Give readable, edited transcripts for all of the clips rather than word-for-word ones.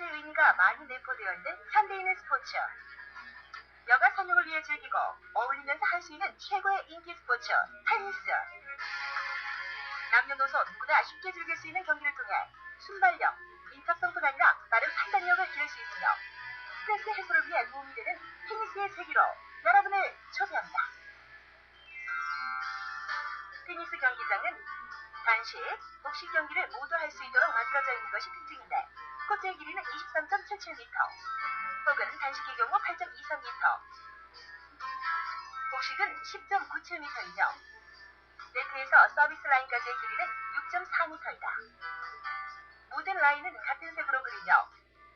테니스의 의미가 많이 내포되어 있는 현대인의 스포츠. 여가 선용을 위해 즐기고 어울리면서 할 수 있는 최고의 인기 스포츠, 테니스. 남녀노소 누구나 쉽게 즐길 수 있는 경기를 통해 순발력, 민첩성뿐 아니라 빠른 판단력을 기를 수 있으며 스트레스 해소를 위해 도움이 되는 테니스의 세계로 여러분을 초대합니다. 테니스 경기장은 단식, 복식 경기를 모두 할 수 있도록 만들어져 있는 것이 특징인데 코트의 길이는 23.77m, 혹은 단식의 경우 8.23m, 복식은 10.97m이며 네트에서 서비스 라인까지의 길이는 6.4m이다. 모든 라인은 같은 색으로 그리며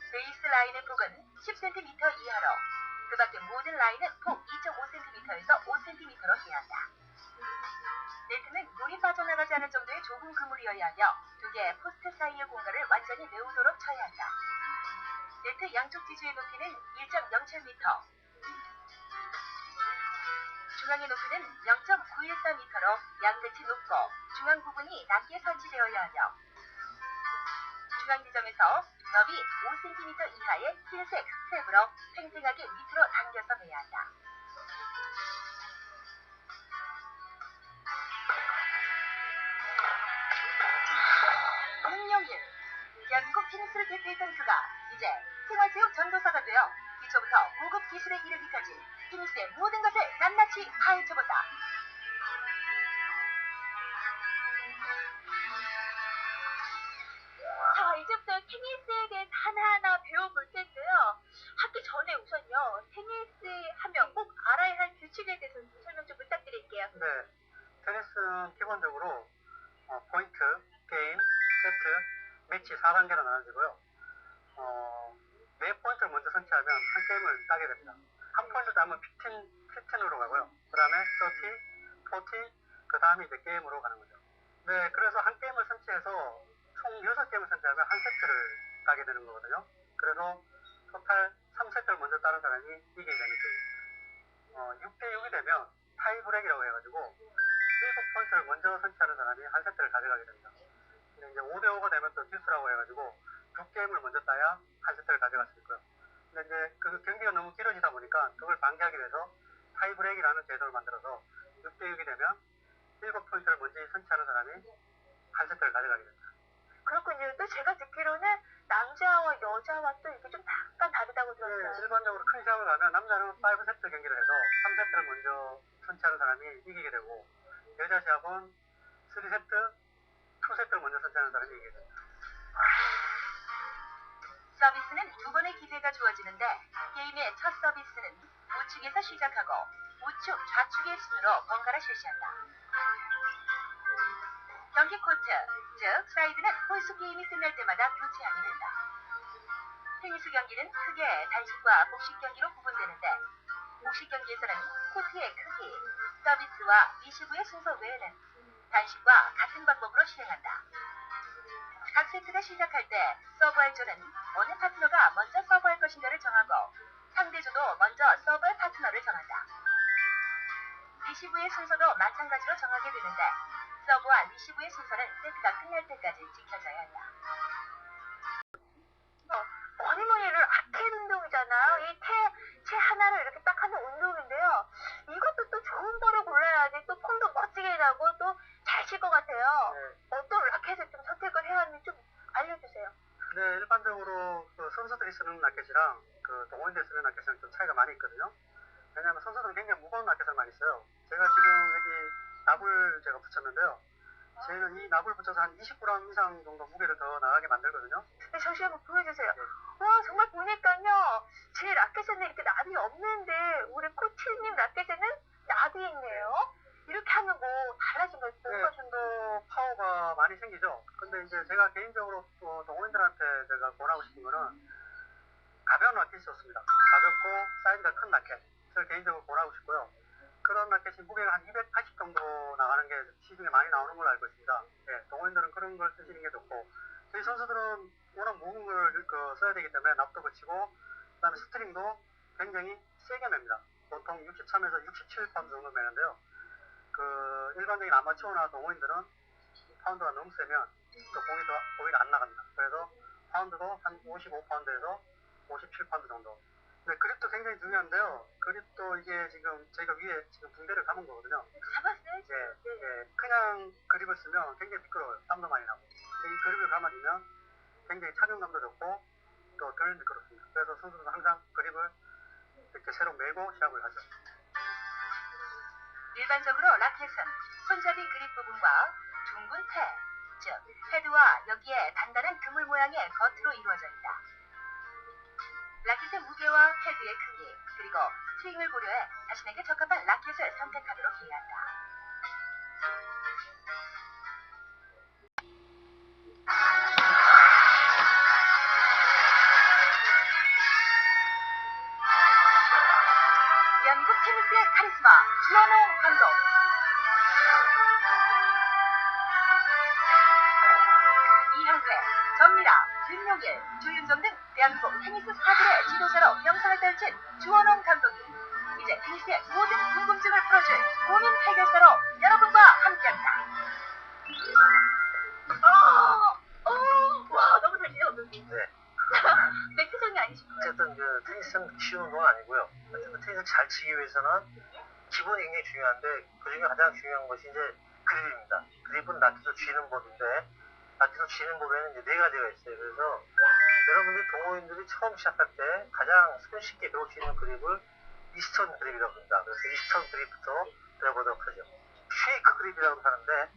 베이스 라인의 폭은 10cm 이하로 그 밖의 모든 라인은 폭 2.5cm에서 5cm로 해야 한다. 네트는 물이 빠져나가지 않을 정도의 좁은 그물이어야 하며 두 개의 포스트 사이의 공간을 완전히 메우도록 쳐야 한다. 네트 양쪽 지주의 높이는 1.07m, 중앙의 높이는 0.914m로 양끝이 높고 중앙 부분이 낮게 설치되어야 하며 중앙 지점에서 너비 5cm 이하의 흰색 스텝으로 팽팽하게 밑으로 당겨서 매야 한다. 응용일, 대한민국 테니스를 대표했던 그가 이제 생활체육 전도사가 되어 기초부터 고급 기술에 이르기까지 테니스의 모든 것을 낱낱이 파헤쳐본다. 자, 이제부터 테니스에 대해서 하나하나 배워볼 텐데요. 하기 전에 우선요, 테니스 하면 꼭 알아야 할 규칙에 대해서 설명 좀 부탁드릴게요. 네, 테니스는 기본적으로 포인트, 게임, 세트, 매치 4단계로 나눠지고요. 매 포인트를 먼저 선취하면 한 게임을 따게 됩니다. 한 포인트 따면 15으로 가고요. 그 다음에 30, 40, 그 다음에 이제 게임으로 가는 거죠. 네, 그래서 한 게임을 선취해서 총 6게임을 선취하면 한 세트를 따게 되는 거거든요. 그래서 토탈 3세트를 먼저 따는 사람이 이기게 되는 거예요. 6대6이 되면 타이브렉이라고 해가지고 7포인트를 먼저 선취하는 사람이 한 세트를 가져가게 됩니다. 근데 이제 5대5가 되면 또 듀스라고 해가지고 2게임을 먼저 따야 한 세트를 가져갈 수 있고요. 근데 이제 그 경기가 너무 길어지다 보니까 그걸 방지하기 위해서 타이브렉이라는 제도를 만들어서 6대6이 되면 7포인트를 먼저 선취하는 사람이 한 세트를 가져가게 됩니다. 그렇군요. 또 제가 듣기로는 남자와 여자와 또 이렇게 좀 약간 다르다고 들었어요. 네, 일반적으로 큰 시합을 가면 남자는 5세트 경기를 해서 3세트를 먼저 선취하는 사람이 이기게 되고 여자 시합은 3세트, 2세트를 먼저 선취하는 사람이 이기게 됩니다. 서비스는 두 번의 기회가 주어지는데 게임의 첫 서비스는 우측에서 시작하고 우측, 좌측의 순으로 번갈아 실시한다. 경기 코트, 즉 사이드는 홀수 게임이 끝날 때마다 교체하게 된다. 테니스 경기는 크게 단식과 복식 경기로 구분되는데 복식 경기에서는 코트의 크기, 서비스와 리시브의 순서 외에는 단식과 같은 방법으로 실행한다. 각 세트가 시작할 때 서브할 조는 어느 파트너가 먼저 서브할 것인가를 정하고 상대조도 먼저 서브할 파트너를 정한다. 리시브의 순서도 마찬가지로 정하게 되는데 서브와 리시브의 순서는 세트가 끝날 때까지 지켜져야 한다. 뭐니 뭐니 해도 라켓 운동이잖아요. 이 채 하나를 이렇게 딱 하는 운동인데요. 이것도 또 좋은 거를 골라야지 또 폼도 멋지게 나고 또 잘 칠 것 같아요. 네. 어떤 라켓을 좀 선택을 해야 하는지 좀 알려주세요. 네, 일반적으로 그 선수들이 쓰는 라켓이랑 그 동호인들이 쓰는 라켓이랑 좀 차이가 많이 있거든요. 왜냐하면 선수들은 굉장히 무거운 라켓을 많이 써요. 제가 지금 여기 납을 제가 붙였는데요. 저희는 이 납을 붙여서 한 20g 이상 정도 무게를 더 나가게 만들거든요. 네, 잠시 한번 보여주세요. 네. 와, 정말 보니까요. 제 라켓에는 이렇게 납이 없는데 우리 코치님 라켓에는 납이 있네요. 이렇게 하면 뭐 달라진 거 있어요? 네, 좀 더 파워가 많이 생기죠. 근데 이제 제가 개인적으로 또 동호인들한테 제가 권하고 싶은 거는 가벼운 라켓이 좋습니다. 가볍고 사이즈가 큰 라켓을 개인적으로 권하고 싶고요. 그런 라켓이 무게가 한 280 정도 나가는 게 시중에 많이 나오는 걸로 알고 있습니다. 네, 동호인들은 그런 걸 쓰시는 게 좋고 저희 선수들은 워낙 무거운 걸 써야 되기 때문에 납도 붙이고 그 다음에 스트링도 굉장히 세게 맵니다. 보통 63에서 67파운드 정도 매는데요. 그 일반적인 아마추어나 동호인들은 파운드가 너무 세면 또 공이 오히려 안 나갑니다. 그래서 파운드도 한 55파운드에서 57파운드 정도. 근데 그립도 굉장히 중요한데요. 그립도 이게 지금 저희가 위에 지금 붕대를 감은 거거든요. 잡았어요? 예, 예, 그냥 그립을 쓰면 굉장히 미끄러워요. 땀도 많이 나고. 근데 이 그립을 감아주면 굉장히 착용감도 좋고 또 덜 미끄럽습니다. 그래서 선수들은 항상 그립을 이렇게 새로 매고 시합을 하죠. 일반적으로 라켓은 손잡이 그립 부분과 둥근 테, 즉 헤드와 여기에 단단한 그물 모양의 겉으로 이루어져 있다. 라켓의 무게와 헤드의 크기, 그리고 스윙을 고려해 자신에게 적합한 라켓을 선택하도록 해야 한다. 대한민국 테니스의 카리스마 주원홍 감독. 이형배, 전미라, 김용일, 조윤정 등 대한민국 테니스 스타들의 지도자로 명성을 떨친 주원홍 감독이 이제 테니스의 모든 궁금증을 풀어줄 고민 해결사로 여러분과 함께합니다. 와, 너무 잘 치죠? 네. 내 표정이 아니시고요. 어쨌든 그 테니스는 쉬운 운동은 아니고요. 어쨌든 테니스를 잘 치기 위해서는 기본이 굉장히 중요한데 그 중에 가장 중요한 것이 이제 그립입니다. 그립은 라켓을 쥐는 법인데 라켓을 쥐는 법에는 이제 네 가지가 있어요. 그래서 여러분들 동호인들이 처음 시작할 때 가장 손쉽게 배울 수 있는 그립을 이스턴 그립이라고 합니다. 그래서 이스턴 그립부터 배워보도록 하죠. 쉐이크 그립이라고 하는데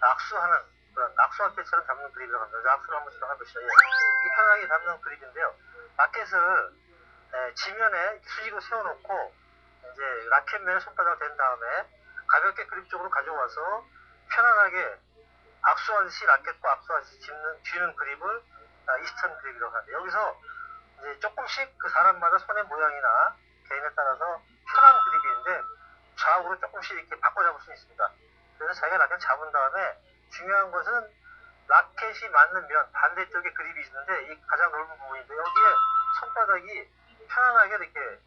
악수하는 그런 악수할 때처럼 잡는 그립이라고 합니다. 그래서 악수를 한번 해보시죠. 예. 이게 편하게 잡는 그립인데요. 라켓을 지면에 수직으로 세워놓고 이제 라켓면에 손바닥을 댄 다음에 가볍게 그립 쪽으로 가져와서 편안하게 악수하듯이 라켓과 악수하듯이 쥐는 그립을 이스턴 그립이라고 하는데 여기서 이제 조금씩 그 사람마다 손의 모양이나 개인에 따라서 편한 그립인데 좌우로 조금씩 이렇게 바꿔 잡을 수 있습니다. 그래서 자기가 라켓 잡은 다음에 중요한 것은 라켓이 맞는 면 반대쪽에 그립이 있는데 이 가장 넓은 부분인데 여기에 손바닥이 편안하게 이렇게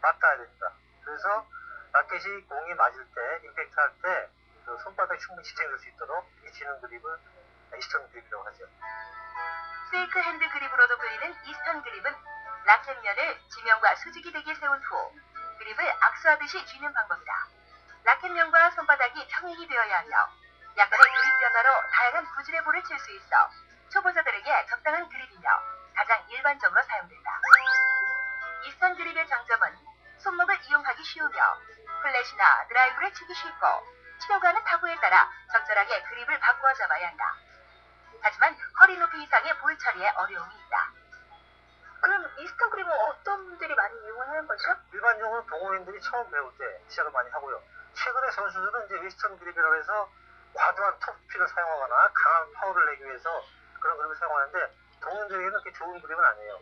맞닿아야 됩니다. 그래서 라켓이 공이 맞을 때 임팩트 할 때 그 손바닥이 충분히 지탱될 수 있도록 이 쥐는 그립을 이스턴 그립이라고 하죠. 세이크 핸드 그립으로도 불리는 이스턴 그립은 라켓면을 지면과 수직이 되게 세운 후 그립을 악수하듯이 쥐는 방법이다. 라켓면과 손바닥이 평행이 되어야 하며 약간의 그립 변화로 다양한 구질의 볼을 칠 수 있어 초보자들에게 적당한 그립이며 가장 일반적으로 사용된다. 이스턴 그립의 장점은 손목을 이용하기 쉬우며 플랫이나 드라이브를 치기 쉽고 치려고 하는 타구에 따라 적절하게 그립을 바꾸어 잡아야 한다. 하지만 허리 높이 이상의 볼 처리에 어려움이 있다. 그럼 이스턴 그립은 어떤 분들이 많이 이용을 하는 거죠? 일반적으로 동호인들이 처음 배울 때 시작을 많이 하고요. 최근에 선수들은 이제 웨스턴 그립이라고 해서 과도한 톱스피드를 사용하거나 강한 파워를 내기 위해서 그런 그립을 사용하는데 동호인들에게는 그렇게 좋은 그립은 아니에요.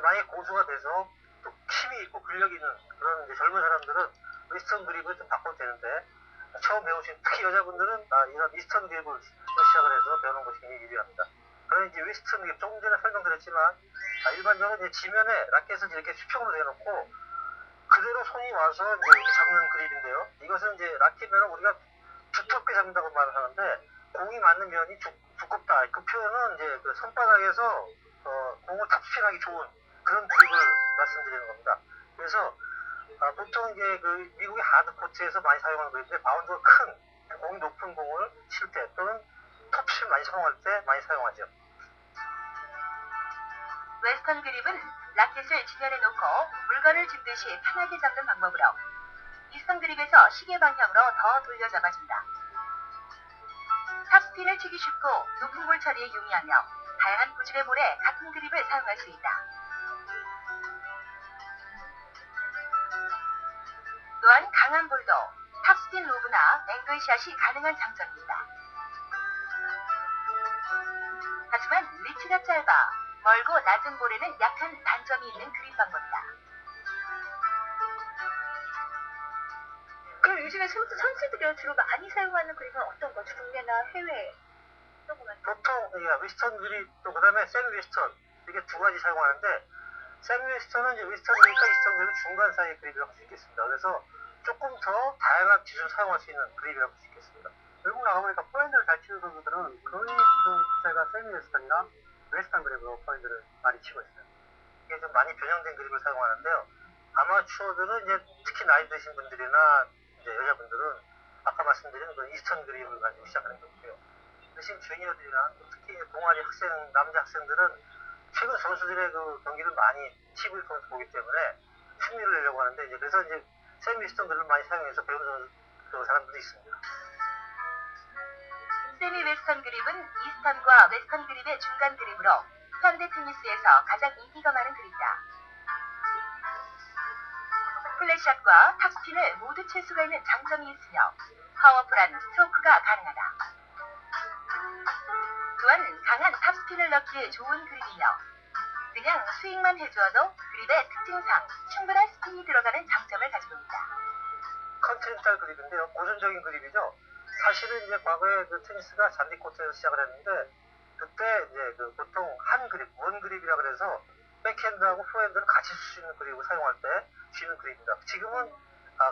만약에 고수가 돼서 또 힘이 있고 근력이 있는 그런 이제 젊은 사람들은 웨스턴 그립을 좀 바꿔도 되는데 처음 배우신 특히 여자분들은 이런 이스턴 그립을 시작을 해서 배우는 것이 굉장히 유리합니다. 그럼 이제 웨스턴 그립 조금 전에 설명드렸지만 일반적으로 이제 지면에 라켓을 이렇게 수평으로 대놓고 그대로 손이 와서 이제 이렇게 잡는 그립인데요. 이것은 이제 라켓면을 우리가 두텁게 잡는다고 말을 하는데 공이 맞는 면이 두껍다. 그 표현은 이제 그 손바닥에서 공을 탑스핀하기 좋은 그런 그립을 말씀드리는 겁니다. 그래서 보통 이제 그 미국의 하드 코트에서 많이 사용하는 그립인데 바운드가 큰 공이 높은 공을 칠 때 또는 톱스핀 많이 사용할 때 많이 사용하죠. 웨스턴 그립은 라켓을 지면에 놓고 물건을 짚듯이 편하게 잡는 방법으로 이스턴 그립에서 시계 방향으로 더 돌려 잡아준다. 탑스핀을 치기 쉽고 높은 볼 처리에 용이하며 다양한 구질의 볼에 같은 그립을 사용할 수 있다. 또한 강한 볼도 탑스핀 로브나 앵글샷이 가능한 장점입니다. 하지만 리치가 짧아 멀고 낮은 볼에는 약한 단점이 있는 그립 방법이다. 그럼 요즘에 선수들이 주로 많이 사용하는 그립은 어떤 거죠? 국내나 해외? 보통 웨스턴 그립 또 그다음에 세미 웨스턴 이게 두 가지 사용하는데 세미 웨스턴은 이제 웨스턴 그립과 이스턴 그립 중간 사이의 그립이라고 할 수 있겠습니다. 그래서 조금 더 다양한 기술을 사용할 수 있는 그립이라고 할 수 있겠습니다. 외국 나가보니까 포핸드를 잘 치는 선수들은 거의 지금 추세가 세미 웨스턴이나 웨스턴 그립으로 포인트를 많이 치고 있어요. 이게 좀 많이 변형된 그립을 사용하는데요. 아마추어들은 이제 특히 나이 드신 분들이나 이제 여자분들은 아까 말씀드린 그 이스턴 그립을 가지고 시작하는 거고요. 대신 주니어들이나 특히 동아리 학생, 남자 학생들은 최근 선수들의 그 경기를 많이 TV를 통해서 보기 때문에 승리를 내려고 하는데 이제 그래서 이제 세미 이스턴 그립을 많이 사용해서 배우는 그 사람들도 있습니다. 세미 웨스턴 그립은 이스턴과 웨스턴 그립의 중간 그립으로 현대 테니스에서 가장 인기가 많은 그립이다. 플랫샷과 탑스핀을 모두 칠 수가 있는 장점이 있으며 파워풀한 스트로크가 가능하다. 또한 강한 탑스핀을 넣기에 좋은 그립이며 그냥 스윙만 해주어도 그립의 특징상 충분한 스핀이 들어가는 장점을 가지고 있다. 컨티넨탈 그립인데요. 고전적인 그립이죠. 사실은 이제 과거에 그 테니스가 잔디 코트에서 시작을 했는데 그때 이제 그 보통 한 그립, 원 그립이라 그래서 백핸드하고 포핸드를 같이 쓸 수 있는 그립을 사용할 때 쥐는 그립입니다. 지금은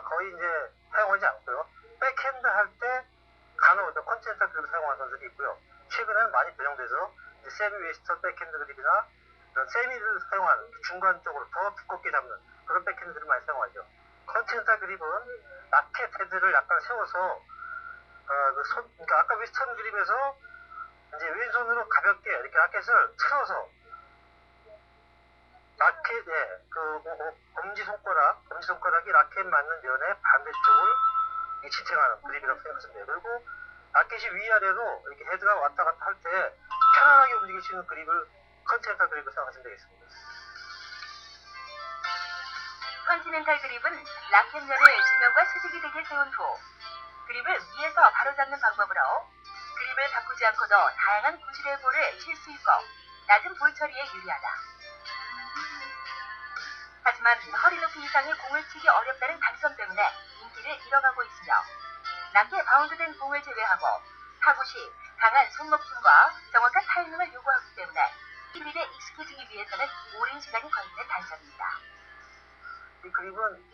거의 이제 사용하지 않고요. 백핸드 할 때 간혹 컨티넨탈 그립을 사용하는 선수들이 있고요. 최근에는 많이 변형돼서 이제 세미 웨스턴 백핸드 그립이나 이런 세미를 사용하는 중간 쪽으로 더 두껍게 잡는 그런 백핸드를 많이 사용하죠. 컨티넨탈 그립은 라켓 헤드를 약간 세워서 그러니까 아까 웨스턴 그립에서 이제 왼손으로 가볍게 이렇게 라켓을 틀어서 라켓에 검지손가락이 라켓 맞는 면의 반대쪽을 지탱하는 그립이라고 생각하시면 돼요. 그리고 라켓이 위아래로 이렇게 헤드가 왔다 갔다 할 때 편안하게 움직일 수 있는 그립을 컨티넨탈 그립을 생각하시면 되겠습니다. 컨티넨탈 그립은 라켓면을 지면과 수직이 되게 세운 후 그립을 위에서 바로잡는 방법으로 그립을 바꾸지 않고도 다양한 구질의 볼을 칠 수 있고 낮은 볼 처리에 유리하다. 하지만 허리 높이 이상의 공을 치기 어렵다는 단점 때문에 인기를 잃어가고 있으며 낮게 바운드된 공을 제외하고 타구 시 강한 손목힘과 정확한 타이밍을 요구하기 때문에 그립에 익숙해지기 위해서는 오랜 시간이 걸리는 단점입니다. 이 그립은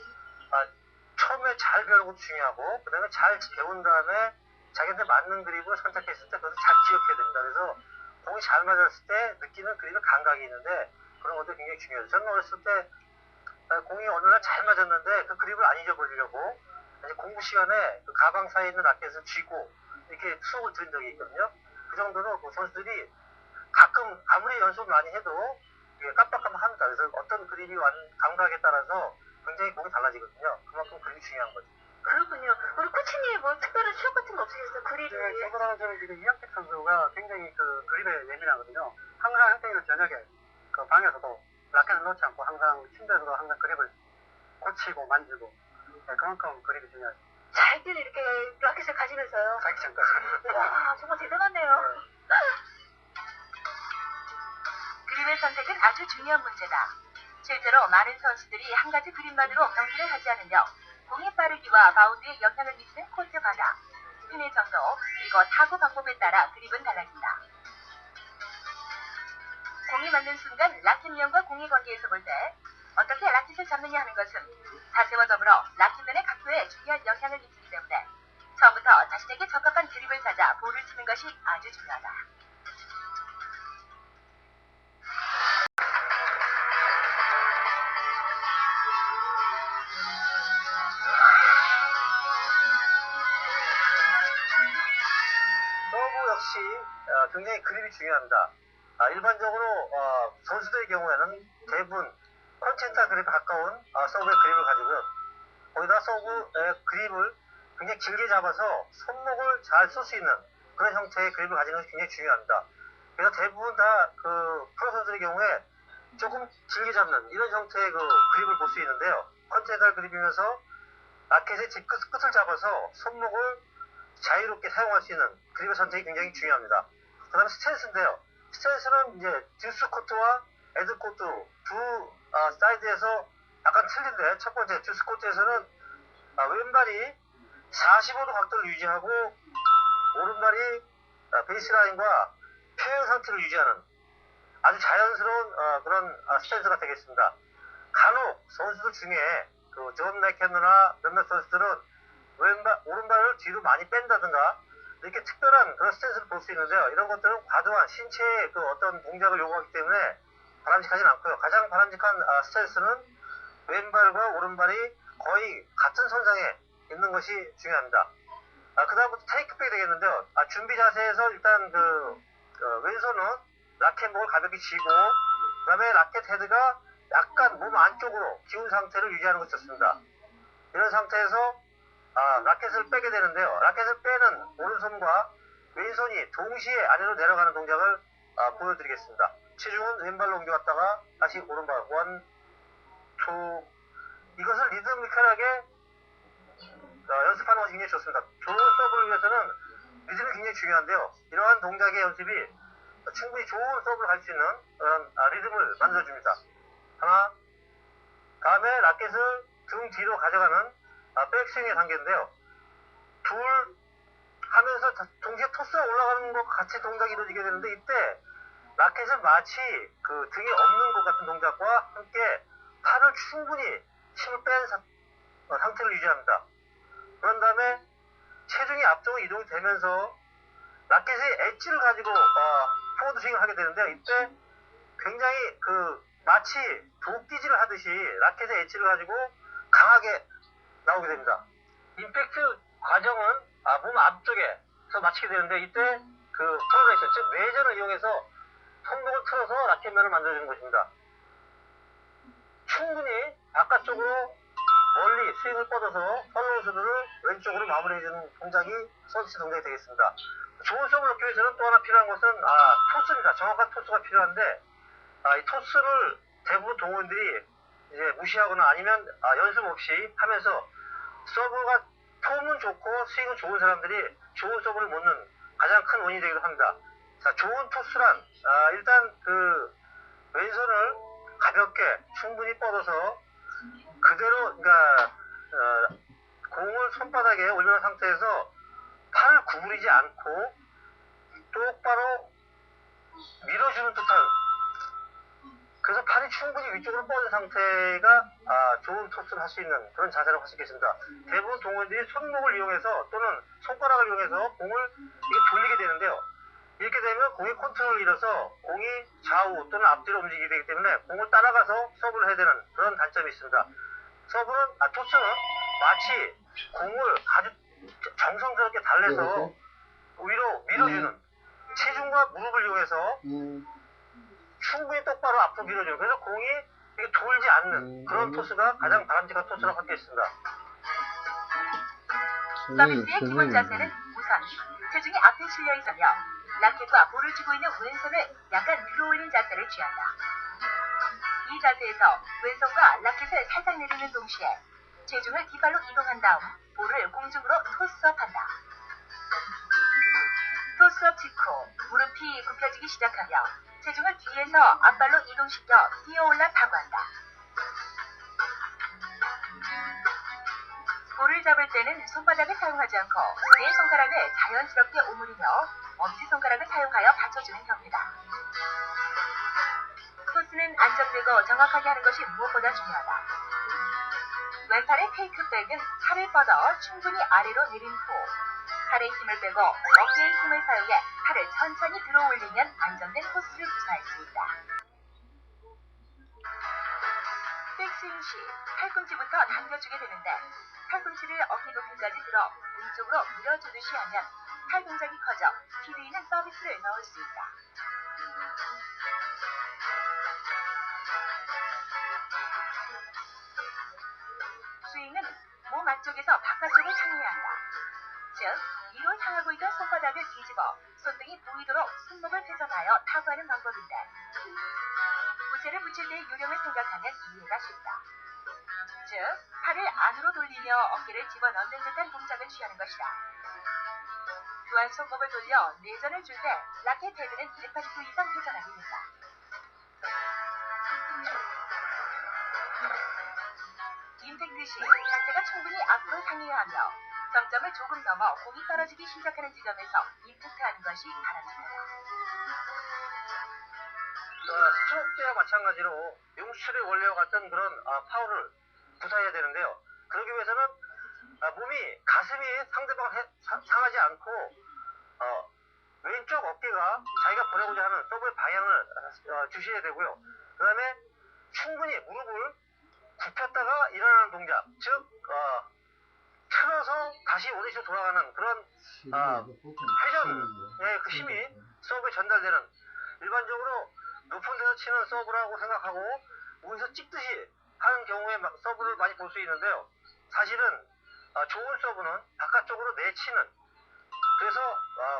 처음에 잘 배우는 것도 중요하고 그 다음에 잘 배운 다음에 자기한테 맞는 그립을 선택했을 때 그것을 잘 기억해야 됩니다. 그래서 공이 잘 맞았을 때 느끼는 그립의 감각이 있는데 그런 것도 굉장히 중요해요. 저는 어렸을 때 공이 어느 날 잘 맞았는데 그 그립을 안 잊어버리려고 이제 공부 시간에 그 가방 사이에 있는 라켓을 쥐고 이렇게 수업을 들은 적이 있거든요. 그 정도로 그 선수들이 가끔 아무리 연습을 많이 해도 깜빡깜빡합니다. 그래서 어떤 그립이 감각에 따라서 굉장히 공이 달라지거든요. 그만큼 그립이 중요한 거죠. 그렇군요. 우리 코치님 뭐 특별한 추억 같은 거 없으셨어요? 그립을 위해? 최근에 저는 지금 이학택 선수가 굉장히 그 그립에 예민하거든요. 항상 한때는 저녁에 그 방에서도 라켓을 놓지 않고 항상 침대에서도 항상 그립을 고치고 만지고 그만큼 그립이 중요하죠. 자기는 이렇게 라켓을 가지면서요. 자기 전까지. 와, 정말 대단하네요. 그립의 선택은 아주 중요한 문제다. 실제로 많은 선수들이 한 가지 그립만으로 경기를 하지 않으며 공의 빠르기와 바운드에 영향을 미치는 코트 바닥, 스핀의 정도, 그리고 타구 방법에 따라 그립은 달라진다. 공이 맞는 순간 라켓면과 공의 관계에서 볼 때 어떻게 라켓을 잡느냐 하는 것은 자세와 더불어 라켓면의 각도에 중요한 영향을 미치기 때문에 처음부터 자신에게 적합한 그립을 찾아 볼을 치는 것이 아주 중요하다. 서브 역시 굉장히 그립이 중요합니다. 일반적으로 선수들의 경우에는 대부분 컨티넨탈 그립에 가까운 서브의 그립을 가지고요. 거기다 서브의 그립을 굉장히 길게 잡아서 손목을 잘 쏠 수 있는 그런 형태의 그립을 가지는 것이 굉장히 중요합니다. 그래서 대부분 다 그 프로 선수들의 경우에 조금 길게 잡는 이런 형태의 그 그립을 볼 수 있는데요. 컨티넨탈 그립이면서 라켓의 끝을 잡아서 손목을 자유롭게 사용할 수 있는 그립의 선택이 굉장히 중요합니다. 그 다음에 스탠스인데요. 스탠스는 이제 듀스 코트와 에드 코트 두 사이드에서 약간 틀린데 첫 번째 듀스 코트에서는 왼발이 45도 각도를 유지하고 오른발이 베이스라인과 평행 상태를 유지하는 아주 자연스러운 그런 스탠스가 되겠습니다. 간혹 선수들 중에 그 존 맥켄너나 몇몇 선수들은 오른발을 뒤로 많이 뺀다든가 이렇게 특별한 그런 스탠스를 볼 수 있는데요. 이런 것들은 과도한 신체의 그 어떤 동작을 요구하기 때문에 바람직하진 않고요. 가장 바람직한 스탠스는 왼발과 오른발이 거의 같은 선상에 있는 것이 중요합니다. 그 다음부터 테이크백이 되겠는데요. 준비 자세에서 일단 왼손은 라켓목을 가볍게 쥐고, 그 다음에 라켓 헤드가 약간 몸 안쪽으로 기운 상태를 유지하는 것이 좋습니다. 이런 상태에서 라켓을 빼게 되는데요. 라켓을 빼는 오른손과 왼손이 동시에 아래로 내려가는 동작을 보여드리겠습니다. 체중은 왼발로 옮겨갔다가 다시 오른발, 원, 투. 이것을 리드미컬하게 연습하는 것이 굉장히 좋습니다. 좋은 서브를 위해서는 리듬이 굉장히 중요한데요. 이러한 동작의 연습이 충분히 좋은 서브를 갈 수 있는 그런 리듬을 만들어줍니다. 하나, 다음에 라켓을 등 뒤로 가져가는 백스윙의 단계인데요. 둘 하면서 동시에 토스가 올라가는 것과 같이 동작이 이루어지게 되는데, 이때 라켓을 마치 그 등에 없는 것 같은 동작과 함께 팔을 충분히 힘을 뺀 상태를 유지합니다. 그런 다음에 체중이 앞쪽으로 이동이 되면서 라켓의 엣지를 가지고 포워드 스윙을 하게 되는데요. 이때 굉장히 마치 도끼질을 하듯이 라켓의 엣지를 가지고 강하게 나오게 됩니다. 임팩트 과정은 몸 앞쪽에서 마치게 되는데, 이때 털레이션, 즉 내전을 이용해서 손목을 틀어서 라켓면을 만들어주는 것입니다. 충분히 바깥쪽으로 멀리 스윙을 뻗어서 털레이션을 왼쪽으로 마무리해주는 동작이 서비스 동작이 되겠습니다. 좋은 서브를 넣기 위해서는 또 하나 필요한 것은 토스입니다. 정확한 토스가 필요한데, 이 토스를 대부분 동호인들이 이제 무시하거나 아니면 연습 없이 하면서 서브가 폼은 좋고 스윙은 좋은 사람들이 좋은 서브를 못 넣는 가장 큰 원인이 되기도 합니다. 자, 좋은 토스란 일단 왼손을 가볍게 충분히 뻗어서 그대로 공을 손바닥에 올려놓은 상태에서 팔을 구부리지 않고 똑바로 밀어주는 듯한, 그래서 팔이 충분히 위쪽으로 뻗은 상태가 좋은 토스를 할 수 있는 그런 자세라고 할 수 있겠습니다. 대부분 동호인들이 손목을 이용해서 또는 손가락을 이용해서 공을 이렇게 돌리게 되는데요. 이렇게 되면 공의 컨트롤을 잃어서 공이 좌우 또는 앞뒤로 움직이게 되기 때문에 공을 따라가서 서브를 해야 되는 그런 단점이 있습니다. 토스는 마치 공을 아주 정성스럽게 달래서 위로 밀어주는, 체중과 무릎을 이용해서 충분히 똑바로 앞으로 밀어주는, 그래서 공이 이게 돌지 않는 그런 토스가 가장 바람직한 토스라고 하겠습니다. 서비스의 기본 자세는 우선 체중이 앞에 실려 있으며 라켓과 볼을 쥐고 있는 왼손을 약간 들어 올린 자세를 취한다. 이 자세에서 왼손과 라켓을 살짝 내리는 동시에 체중을 뒷발로 이동한 다음 볼을 공중으로 토스업한다. 토스업 직후 무릎이 굽혀지기 시작하며 체중을 뒤에서 앞발로 이동시켜 뛰어올라 타구한다. 볼을 잡을 때는 손바닥을 사용하지 않고 네 손가락을 자연스럽게 오므리며 엄지손가락을 사용하여 받쳐주는 형태다. 토스는 안정되고 정확하게 하는 것이 무엇보다 중요하다. 왼팔의 테이크백은 팔을 뻗어 충분히 아래로 내린 후 팔에 힘을 빼고 어깨의 힘을 사용해 팔을 천천히 들어 올리면 안정된 토스를 구사할 수 있다. 백스윙 시 팔꿈치부터 당겨주게 되는데, 팔꿈치를 어깨 높이까지 들어 위쪽으로 밀어주듯이 하면 팔 동작이 커져 길이 있는 서비스를 넣을 수 있다. 스윙은 몸 안쪽에서 바깥쪽을 향해야 한다. 즉, 위로 향하고 있던 손바닥을 뒤집어 손등이 보이도록 손목을 회전하여 타구하는 방법인데, 부채를 붙일 때의 요령을 생각하면 이해가 쉽다. 즉, 팔을 안으로 돌리며 어깨를 집어넣는 듯한 동작을 취하는 것이다. 또한 손목을 돌려 내전을 줄 때 라켓 헤드는 180도 이상 회전하게 된다. 임팩트 시 자세가 충분히 앞으로 상해야 하며 정점을 조금 넘어 공이 떨어지기 시작하는 지점에서 임팩트하는 것이 바람직하다. 스트로크 때와 마찬가지로 용수철의 원리와 같은 그런 파워를 구사해야 되는데요. 그러기 위해서는 몸이 가슴이 상대방을 상하지 않고 왼쪽 어깨가 자기가 보내고자 하는 서브의 방향을 주셔야 되고요. 그 다음에 충분히 무릎을 굽혔다가 일어나는 동작, 즉 틀어서 다시 오디션 돌아가는 그런 회전의 그 힘이 서브에 전달되는, 일반적으로 높은 데서 치는 서브라고 생각하고 어디서 찍듯이 하는 경우에 서브를 많이 볼 수 있는데요. 사실은 좋은 서브는 바깥쪽으로 내치는, 그래서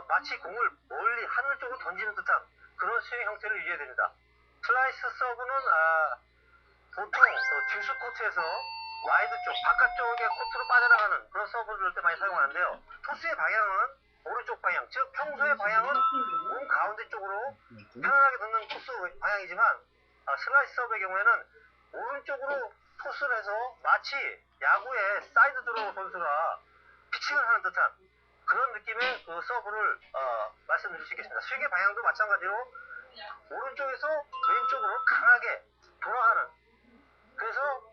마치 공을 멀리 하늘 쪽으로 던지는 듯한 그런 스윙 형태를 유지해야 됩니다. 슬라이스 서브는 보통 듀스 코트에서 와이드 쪽, 바깥쪽에 코트로 빠져나가는 그런 서브를 넣을 때 많이 사용하는데요. 토스의 방향은 오른쪽 방향, 즉 평소의 방향은 몸 가운데 쪽으로 편안하게 넣는 토스 방향이지만 슬라이스 서브의 경우에는 오른쪽으로 토스를 해서 마치 야구의 사이드 드로우 선수가 피칭을 하는 듯한 그런 느낌의 그 서브를 말씀드릴 수 있겠습니다. 스윙의 방향도 마찬가지로 오른쪽에서 왼쪽으로 강하게 돌아가는, 그래서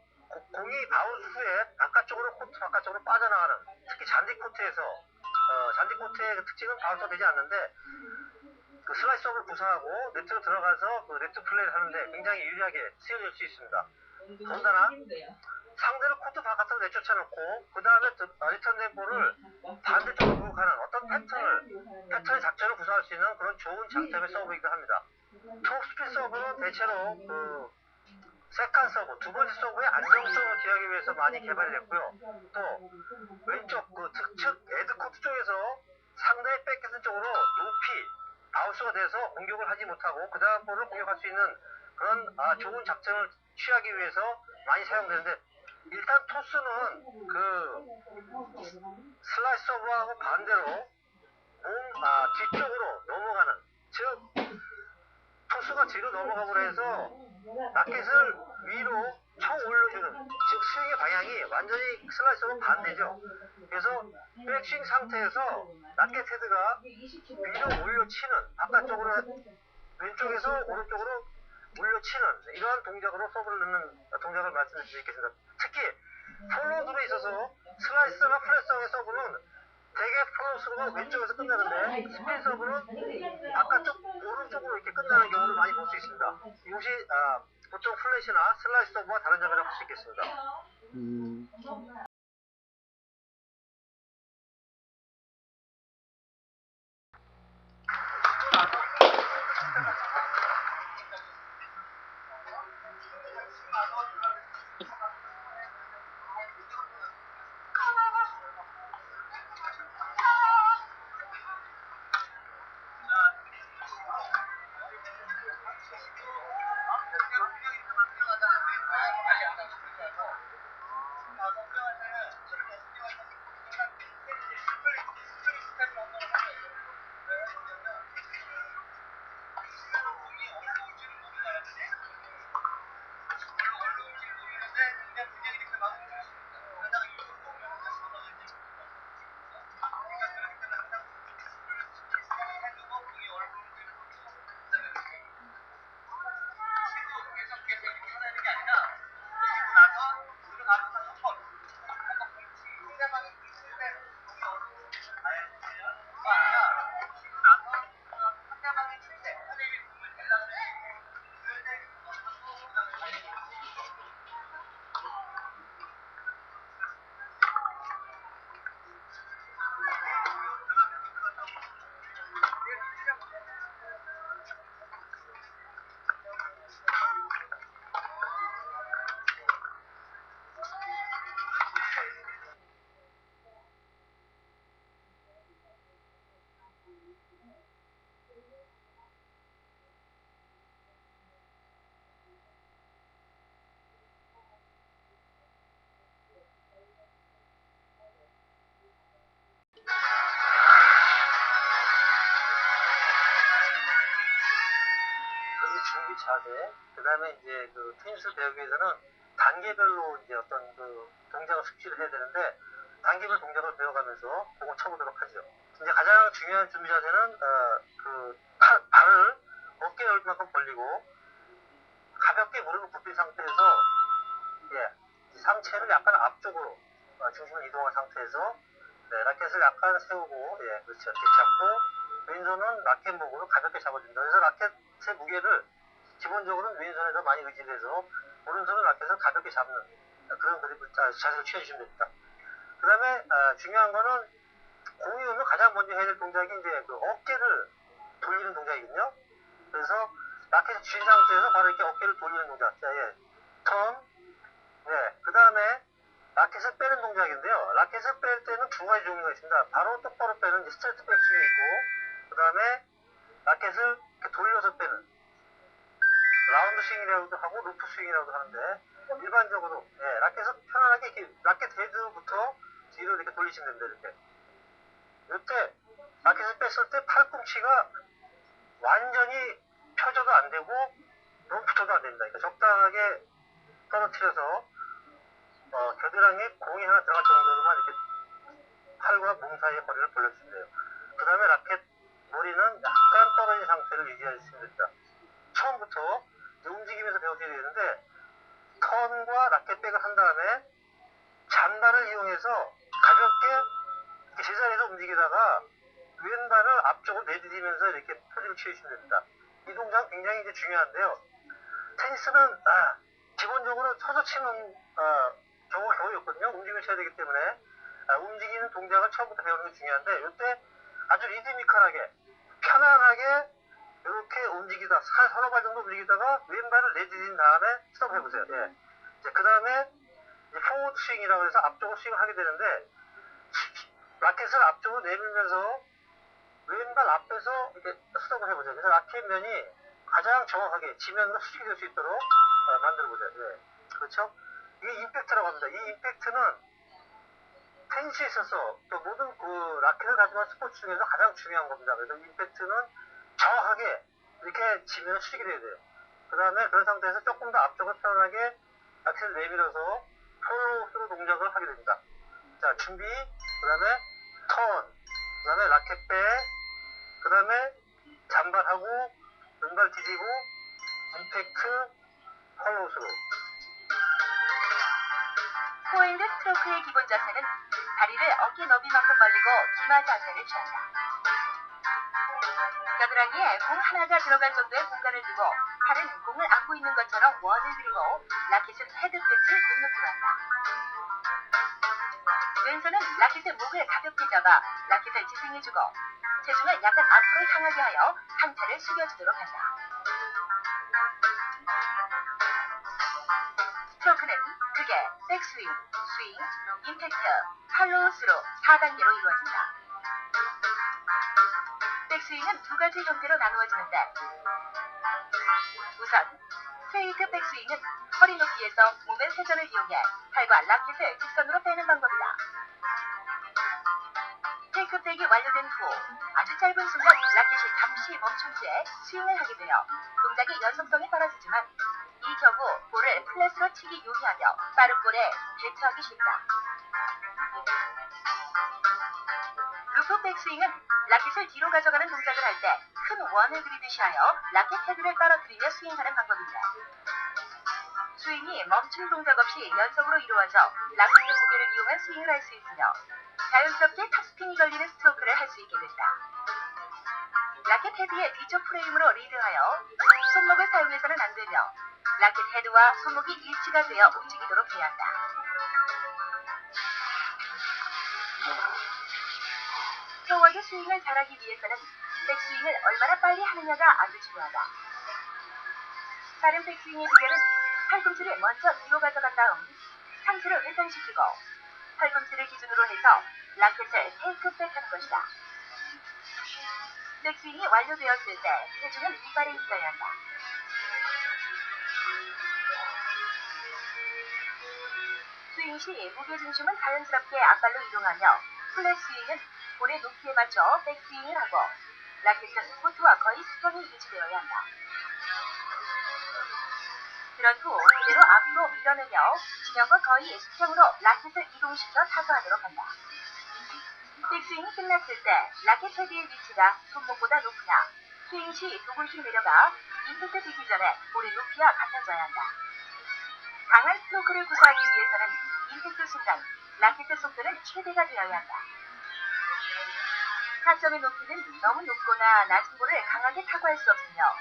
공이 바운스 후에 바깥쪽으로, 코트 바깥쪽으로 빠져나가는, 특히 잔디 코트에서 잔디 코트의 특징은 바운스가 되지 않는데 그 슬라이스 서브를 구사하고 네트로 들어가서 그 네트 플레이를 하는데 굉장히 유리하게 쓰여질 수 있습니다. 더군다나 상대를 코트 바깥으로 내쫓아놓고 그 다음에 리턴 템포를 반대쪽으로 구속하는 어떤 패턴의 작전을 구사할 수 있는 그런 좋은 장점의 서브이기도 합니다. 톱스핀 서브는 대체로 그 세컨 서브, 두 번째 서브의 안정성을 기하기 위해서 많이 개발이 됐고요. 또 왼쪽 그 측 에드코트 쪽에서 상대의 백헤드 쪽으로 높이 바운스가 돼서 공격을 하지 못하고 그 다음 볼을 공격할 수 있는 그런 좋은 작전을 취하기 위해서 많이 사용되는데, 일단 토스는 그 슬라이스 서브하고 반대로 몸 뒤쪽으로 넘어가는, 즉 토스가 뒤로 넘어가고 해서 라켓을 위로 쳐 올려주는, 즉 스윙의 방향이 완전히 슬라이스하고 반대죠. 그래서 백스윙 상태에서 라켓 헤드가 위로 올려치는, 바깥쪽으로 왼쪽에서 오른쪽으로 올려치는 이러한 동작으로 서브를 넣는 동작을 말씀드릴 수 있겠습니다. 특히 폴로드로 있어서 슬라이스나 플랫성의 서브는 대개 폴로스루가 왼쪽에서 끝나는데 스핀 서브는 바깥쪽 오른쪽으로 이렇게 끝나는 경우를 많이 볼 수 있습니다. 이것이 보통 플랫이나 슬라이스 서브와 다른 점이라고 할 수 있겠습니다. 준비 자세, 그 다음에 이제 그 테니스를 배우기 위해서는 단계별로 이제 어떤 그 동작을 숙지를 해야 되는데, 단계별 동작을 배워가면서 그거 쳐보도록 하죠. 이제 가장 중요한 준비 자세는 그 발을 어깨 넓이만큼 벌리고 가볍게 무릎을 굽힌 상태에서 상체를 약간 앞쪽으로 중심을 이동한 상태에서 라켓을 약간 세우고 그렇죠. 이렇게 잡고 왼손은 라켓 목으로 가볍게 잡아준다. 그래서 라켓의 무게를 기본적으로는 왼손에다 많이 의지를 해서 오른손은 라켓을 가볍게 잡는 그런 자세를 취해주시면 됩니다. 그 다음에 중요한 거는 공이 오면 가장 먼저 해야 될 동작이 이제 그 어깨를 돌리는 동작이거든요. 그래서 라켓을 쥔 상태에서 바로 이렇게 어깨를 돌리는 동작. 자, 예. 턴. 네. 그 다음에 라켓을 빼는 동작인데요. 라켓을 뺄 때는 두 가지 종류가 있습니다. 바로 똑바로 빼는 스트레이트 백스윙이 있고, 그 다음에 라켓을 이렇게 돌려서 빼는 라운드 스윙이라고도 하고 루프 스윙이라고도 하는데, 일반적으로 라켓을 편안하게 이렇게 라켓 헤드부터 뒤로 이렇게 돌리시면 됩니다. 이렇게. 이때 라켓을 뺐을 때 팔꿈치가 완전히 펴져도 안 되고 너무 붙어도 안 됩니다. 그러니까 적당하게 떨어뜨려서 겨드랑이에 공이 하나 들어갈 정도로만 이렇게 팔과 몸 사이에 거리를 벌려주시면 돼요. 그 다음에 라켓 머리는 약간 떨어진 상태를 유지하시면 됩니다. 처음부터 움직이면서 배우셔야 되는데 턴과 라켓백을 한 다음에 잔발을 이용해서 가볍게 이렇게 제자리에서 움직이다가 왼발을 앞쪽으로 내디디면서 이렇게 포즈를 취해주시면 됩니다. 이 동작은 굉장히 이제 중요한데요. 테니스는 기본적으로 서서 치는 경우가 거의 없거든요. 움직임을 쳐야 되기 때문에 움직이는 동작을 처음부터 배우는 게 중요한데 이때 아주 리드미컬하게 편안하게 이렇게 움직이다 서너 발 정도 움직이다가 왼발을 내디딘 다음에 스톱해보세요. 예. 그 다음에 포워드 스윙이라고 해서 앞쪽으로 스윙을 하게 되는데 라켓을 앞쪽으로 내밀면서 왼발 앞에서 이렇게 스톱을 해보세요. 그래서 라켓 면이 가장 정확하게 지면으로 수직이 될 수 있도록 만들어보세요. 네. 그렇죠? 이게 임팩트라고 합니다. 이 임팩트는 테니스에 있어서 또 모든 그 라켓을 가지고 스포츠 중에서 가장 중요한 겁니다. 그래서 임팩트는 정확하게 이렇게 지면으로 수직이 돼야 돼요. 그 다음에 그런 상태에서 조금 더 앞쪽을 편안하게 라켓을 내밀어서 폴로스로 동작을 하게 됩니다. 자, 준비, 그 다음에 턴, 그 다음에 라켓 백, 그 다음에 잔발하고 왼발 뒤지고 임팩트 폴로스로. 포핸드 스트로크의 기본 자세는 다리를 어깨 너비만큼 벌리고 기마 자세를 취한다. 겨드랑이에 공 하나가 들어갈 정도의 공간을 두고 팔은 공을 안고 있는 것처럼 원을 그리고 라켓은 헤드 끝을 눅눅히 한다. 왼손은 라켓의 목을 가볍게 잡아 라켓을 지탱해주고 체중을 약간 앞으로 향하게 하여 상체를 숙여주도록 한다. 스트로크는 크게 백스윙, 스윙, 임팩트, 팔로우스로 4단계로 이루어진다. 백스윙은 두 가지 형태로 나누어지는데 우선 스트레이트 백스윙은 허리 높이에서 몸의 회전을 이용해 팔과 라켓을 직선으로 빼는 방법이다. 테이크백이 완료된 후 아주 짧은 순간 라켓이 잠시 멈춘 채 스윙을 하게 되어 동작의 연속성이 떨어지지만 이 경우 볼을 플랫으로 치기 용이하며 빠른 볼에 대처하기 쉽다. 루프 백스윙은 라켓을 뒤로 가져가는 동작을 할 때 큰 원을 그리듯이 하여 라켓 헤드를 떨어뜨리며 스윙하는 방법입니다. 스윙이 멈춤 동작 없이 연속으로 이루어져 라켓의 무게를 이용한 스윙을 할 수 있으며 자연스럽게 탑스핀이 걸리는 스트로크를 할 수 있게 된다. 라켓 헤드의 뒤쪽 프레임으로 리드하여 손목을 사용해서는 안 되며 라켓 헤드와 손목이 일치가 되어 움직이도록 해야 한다. 포워드 스윙을 잘하기 위해서는 백스윙을 얼마나 빨리 하느냐가 아주 중요하다. 빠른 백스윙의 비결은 팔꿈치를 먼저 뒤로 가져간 다음 상체를 회전시키고 팔꿈치를 기준으로 해서 라켓을 테이크백 하는 것이다. 백스윙이 완료되었을 때 체중은 윗발에 있어야 한다. 스윙 시 무게중심은 자연스럽게 앞발로 이동하며 플랫 스윙은 볼의 높이에 맞춰 백스윙을 하고 라켓은 코트와 거의 수평이 유지되어야 한다. 그런 후 그대로 앞으로 밀어내며 지면과 거의 수평으로 라켓을 이동시켜 타구하도록 한다. 백스윙이 끝났을 때 라켓 헤드의 위치가 손목보다 높으나 스윙 시 조금씩 내려가 임팩트 되기 전에 볼의 높이와 같아져야 한다. 강한 스트로크를 구사하기 위해서는 임팩트 순간 라켓의 속도는 최대가 되어야 한다. 타점의 높이는 너무 높거나 낮은 볼을 강하게 타구할 수 없으며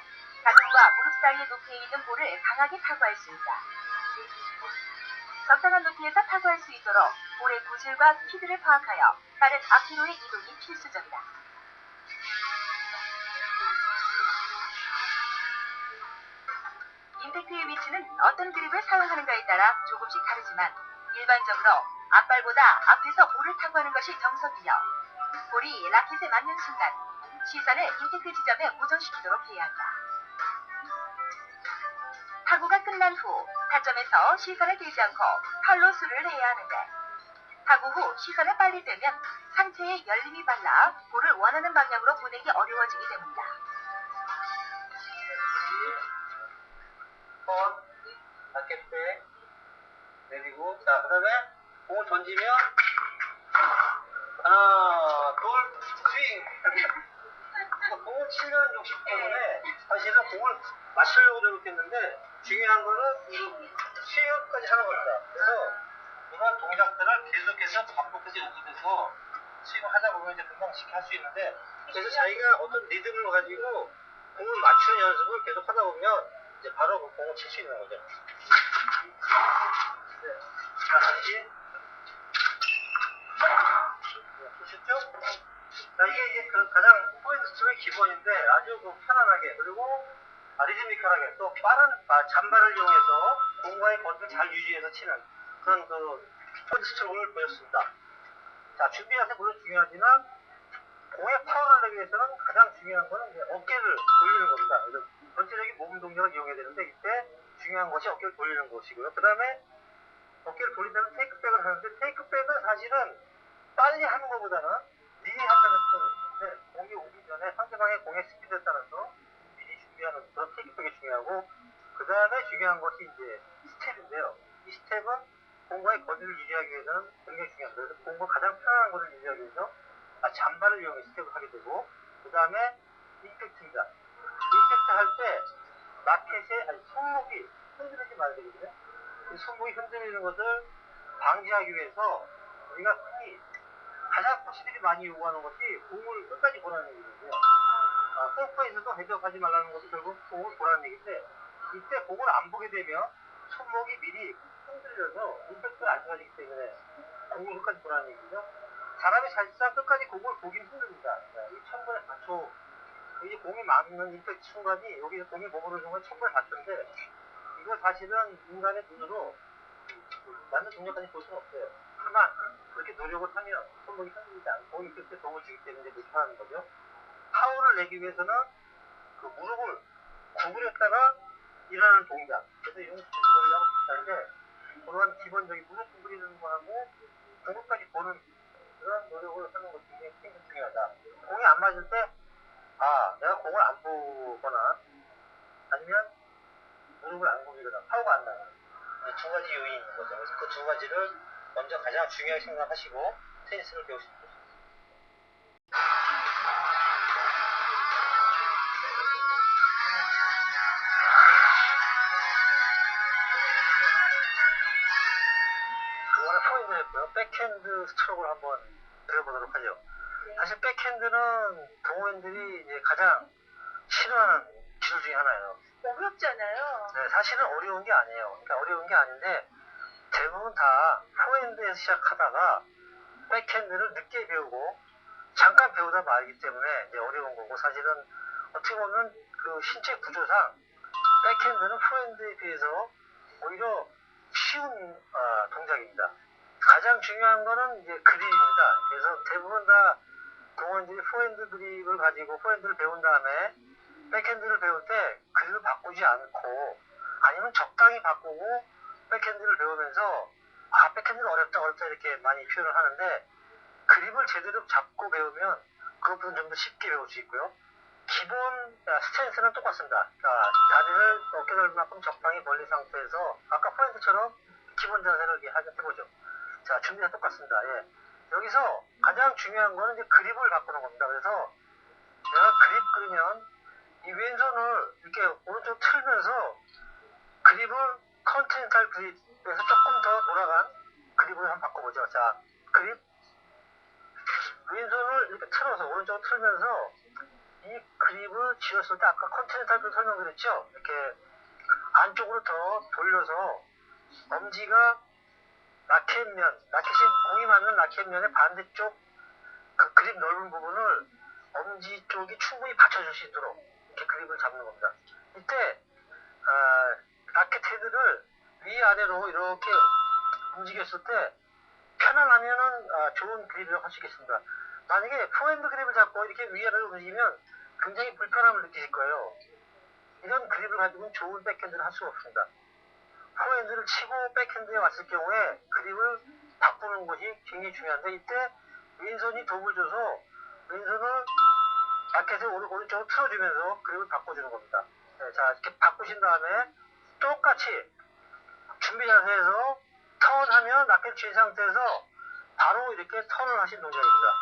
가슴과 무릎 사이의 높이에 있는 볼을 강하게 타구할 수 있다. 적당한 높이에서 타구할 수 있도록 볼의 구질과 스피드를 파악하여 빠른 앞뒤로의 이동이 필수적이다. 임팩트의 위치는 어떤 그립을 사용하는가에 따라 조금씩 다르지만 일반적으로 앞발보다 앞에서 볼을 타구하는 것이 정석이며 볼이 라켓에 맞는 순간 시선을 임팩트 지점에 고정시키도록 해야 한다. 타구가 끝난 후 타점에서 시선을 들지 않고 팔로 수를 해야 하는데 타구 후 시선을 빨리 떼면 상체에 열림이 발라 볼을 원하는 방향으로 보내기 어려워지기 때문이다. 라켓대 내리고, 자, 그 다음에 공을 던지면 하나, 둘, 스윙. 공을 치려는 욕심 때문에 사실은 공을 맞추려고 노력했는데 중요한 거는 이 스윙까지 하는 겁니다. 그래서 이런 동작들을 계속해서 반복해서 연습해서 스윙을 하다 보면 이제 금방 쉽게 할 수 있는데, 그래서 자기가 어떤 리듬을 가지고 공을 맞추는 연습을 계속 하다 보면 이제 바로 그 공을 칠 수 있는 거죠. 네. 자, 다시. 보셨죠? 자, 이게 이제 그 가장 포인트 스트로크의 기본인데 아주 그 편안하게, 그리고 리즈미컬하게, 또 빠른 잔발을 이용해서 공과의 거리를 잘 유지해서 치는 그런 그 포인트 스트로크를 보였습니다. 자, 준비하세요. 물론 중요하지만 공의 파워를 내기 위해서는 가장 중요한 거는 이제 어깨를 돌리는 겁니다. 그래서 전체적인 몸 동작을 이용해야 되는데 이때 중요한 것이 어깨를 돌리는 것이고요. 그 다음에 어깨를 돌린다면 테이크백을 하는데, 테이크백은 사실은 빨리 하는 것보다는 미리 한다는 뜻인데, 공이 오기 전에 상대방의 공의 스피드에 따라서 미리 준비하는 그런 테이크백이 중요하고, 그 다음에 중요한 것이 이제 스텝인데요. 이 스텝은 공과의 거리를 유지하기 위해서는 굉장히 중요합니다. 그래서 공과 가장 편안한 거리를 유지하기 위해서 잔발을 이용해 스텝을 하게 되고, 그 다음에 임팩트입니다. 임팩트 할 때 라켓의 손목이 흔들리지 말아야 되거든요. 이 손목이 흔들리는 것을 방지하기 위해서 우리가 흔히 가장 코치들이 많이 요구하는 것이 공을 끝까지 보라는 얘기거든요. 골프에서도 해적하지 말라는 것도 결국 공을 보라는 얘기인데, 이때 공을 안 보게 되면 손목이 미리 흔들려서 임팩트가 안 좋아지기 때문에 공을 끝까지 보라는 얘기죠. 사람이 사실상 끝까지 공을 보긴 힘듭니다. 이 1000번의 4초, 이 공이 맞는 임팩트 순간이 여기서 공이 머무르는 순간 1000번의 4초인데, 이거 사실은 인간의 눈으로 맞는 동작까지 볼 수는 없어요. 하지만 그렇게 노력을 하면 손목이 흔들리지 않고 임팩트에 도움을 주기 때문에 그렇게 하는 거죠. 파워를 내기 위해서는 그 무릎을 구부렸다가 일어나는 동작, 그래서 이런 수준을 하려고 비슷한데, 그러한 기본적인 무릎 구부리는 거하고 공까지 보는 그런 노력을 하는 것이 굉장히 중요하다. 공이 안 맞을 때, 내가 공을 안 보거나 아니면 무릎을 안 구부리거나 파워가 안 나는 이 두 가지 요인이 있는 거죠. 그래서 그 두 가지를 먼저 가장 중요하게 생각하시고 테니스를 배우시면 좋습니다. 그거는 포인트였고요. 백핸드 스트로크를 한번 배워보도록 하죠. 사실 백핸드는 동호인들이 이제 가장 싫어하는 기술 중에 하나예요. 어렵잖아요. 네, 사실은 어려운 게 아니에요. 그러니까 어려운 게 아닌데 대부분 다 포핸드에서 시작하다가 백핸드를 늦게 배우고 잠깐 배우다 말기 때문에 이제 어려운 거고, 사실은 어떻게 보면 그 신체 구조상 백핸드는 포핸드에 비해서 오히려 쉬운 동작입니다. 가장 중요한 거는 이제 그립입니다. 그래서 대부분 다 동호인들이 포핸드 그립을 가지고 포핸드를 배운 다음에 백핸드를 배울 때 그립을 바꾸지 않고, 아니면 적당히 바꾸고 백핸드를 배우면서 백핸드는 어렵다 이렇게 많이 표현을 하는데, 그립을 제대로 잡고 배우면 그것보다 좀 더 쉽게 배울 수 있고요. 기본 스탠스는 똑같습니다. 다리를 어깨 넓이만큼 적당히 벌린 상태에서 아까 포핸드처럼 기본 자세를 이렇게 해보죠. 자, 준비가 똑같습니다. 예. 여기서 가장 중요한 거는 이제 그립을 바꾸는 겁니다. 그래서 내가 그립 그리면 이 왼손을 이렇게 오른쪽 틀면서 그립을 컨티넨탈 그립에서 조금 더 돌아간 그립으로 한번 바꿔보죠. 자, 그립 왼손을 이렇게 틀어 오른쪽으로 틀면서 이 그립을 쥐었을 때 아까 컨티넨탈 그 설명드렸죠? 이렇게 안쪽으로 더 돌려서 엄지가 라켓이 공이 맞는 라켓면의 반대쪽 그 그립 넓은 부분을 엄지 쪽이 충분히 받쳐줄 수 있도록 이렇게 그립을 잡는 겁니다. 이때 라켓 헤드를 위아래로 이렇게 움직였을 때 편안하면은 좋은 그립이라고 할 수 있겠습니다. 만약에 포핸드 그립을 잡고 이렇게 위아래로 움직이면 굉장히 불편함을 느끼실 거예요. 이런 그립을 가지고는 좋은 백핸드를 할 수가 없습니다. 포핸드를 치고 백핸드에 왔을 경우에 그립을 바꾸는 것이 굉장히 중요한데 이때 왼손이 도움을 줘서 왼손을 라켓을 오른쪽으로 틀어주면서 그립을 바꿔주는 겁니다. 네, 자 이렇게 바꾸신 다음에 똑같이 준비 자세에서 턴하면 라켓 쥔 상태에서 바로 이렇게 턴을 하신 동작입니다.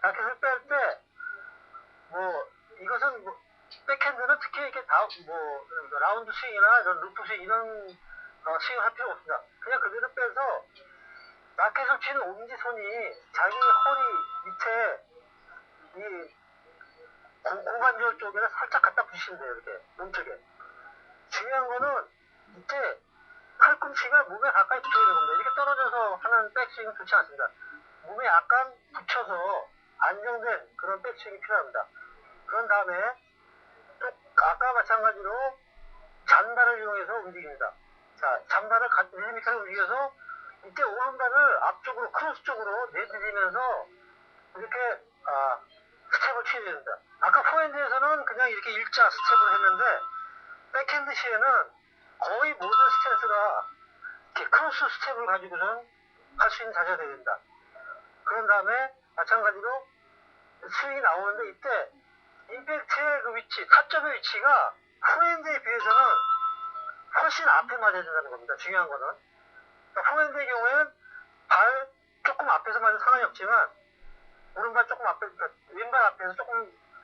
라켓을 뺄 때 이것은 백핸드는 특히 이렇게 라운드 스윙이나 이런 루프 스윙 이런 스윙을 할 필요 없습니다. 그냥 그대로 빼서 라켓을 치는 엄지손이 자기 허리 밑에 이 고관절 쪽에다 살짝 갖다 붙이시면 돼요. 이렇게 몸쪽에. 중요한 거는 이때 팔꿈치가 몸에 가까이 붙어 있는 겁니다. 이렇게 떨어져서 하는 백스윙은 좋지 않습니다. 몸에 약간 붙여서 안정된 그런 백스윙이 필요합니다. 그런 다음에 또 아까 마찬가지로 잔발을 이용해서 움직입니다. 자, 잔발을 리드미컬하게 움직여서 이때 오른발을 앞쪽으로 크로스 쪽으로 내디디면서 이렇게 스텝을 취해야 됩니다. 아까 포핸드에서는 그냥 이렇게 일자 스텝을 했는데 백핸드 시에는 거의 모든 스탠스가 이렇게 크로스 스텝을 가지고선 할 수 있는 자세가 되야 됩니다. 그런 다음에 마찬가지로 스윙이 나오는데 이때 임팩트의 그 위치, 타점의 위치가 포핸드에 비해서는 훨씬 앞에 맞아야 된다는 겁니다. 중요한 거는. 그러니까 포핸드의 경우에는 발 조금 앞에서 맞으면 상관이 없지만 오른발 조금 앞에, 그러니까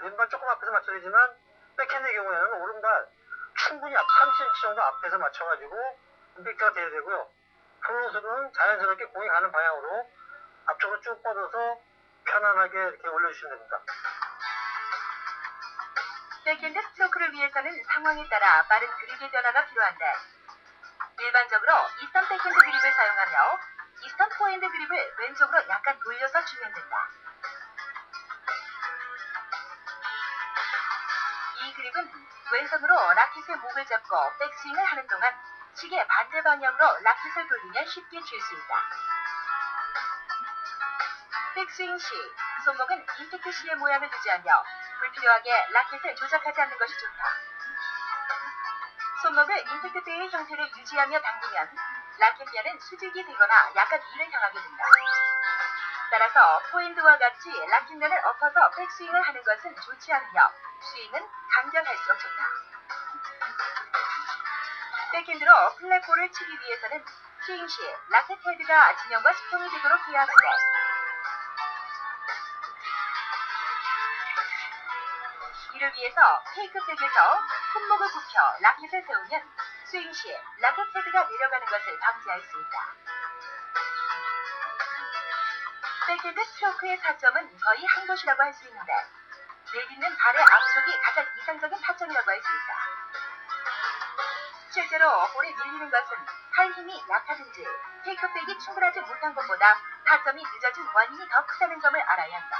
왼발 조금 앞에서 맞춰야 되지만 백핸드의 경우에는 오른발 충분히 30cm 정도 앞에서 맞춰가지고 임팩트가 돼야 되고요. 플로우스는 자연스럽게 공이 가는 방향으로 앞쪽으로 쭉 뻗어서 편안하게 이렇게 올려주시면 됩니다. 백핸드 스트로크를 위해서는 상황에 따라 빠른 그립의 변화가 필요한데 일반적으로 이스턴 백핸드 그립을 사용하며 이스턴 포핸드 그립을 왼쪽으로 약간 돌려서 주면 된다. 이 그립은 왼손으로 라켓의 목을 잡고 백스윙을 하는 동안 시계 반대 방향으로 라켓을 돌리면 쉽게 줄 수 있다. 백스윙 시 손목은 임팩트 시의 모양을 유지하며 불필요하게 라켓을 조작하지 않는 것이 좋다. 손목을 임팩트 때의 형태를 유지하며 당기면 라켓면은 수직이 되거나 약간 위를 향하게 된다. 따라서 포핸드와 같이 라켓면을 엎어서 백스윙을 하는 것은 좋지 않으며 스윙은 강렬할수록 좋다. 백핸드로 플랫볼을 치기 위해서는 스윙 시 라켓 헤드가 지면과 수평이 되도록 해야 하는데 이를 위해서 테이크백에서 손목을 굽혀 라켓을 세우면 스윙 시 라켓 헤드가 내려가는 것을 방지할 수 있다. 백핸드 스트로크의 타점은 거의 한 곳이라고 할 수 있는데 내딛는 발의 앞쪽이 가장 이상적인 타점이라고 할 수 있다. 실제로 볼에 밀리는 것은 팔 힘이 약하든지 테이크백이 충분하지 못한 것보다 타점이 늦어진 원인이 더 크다는 점을 알아야 한다.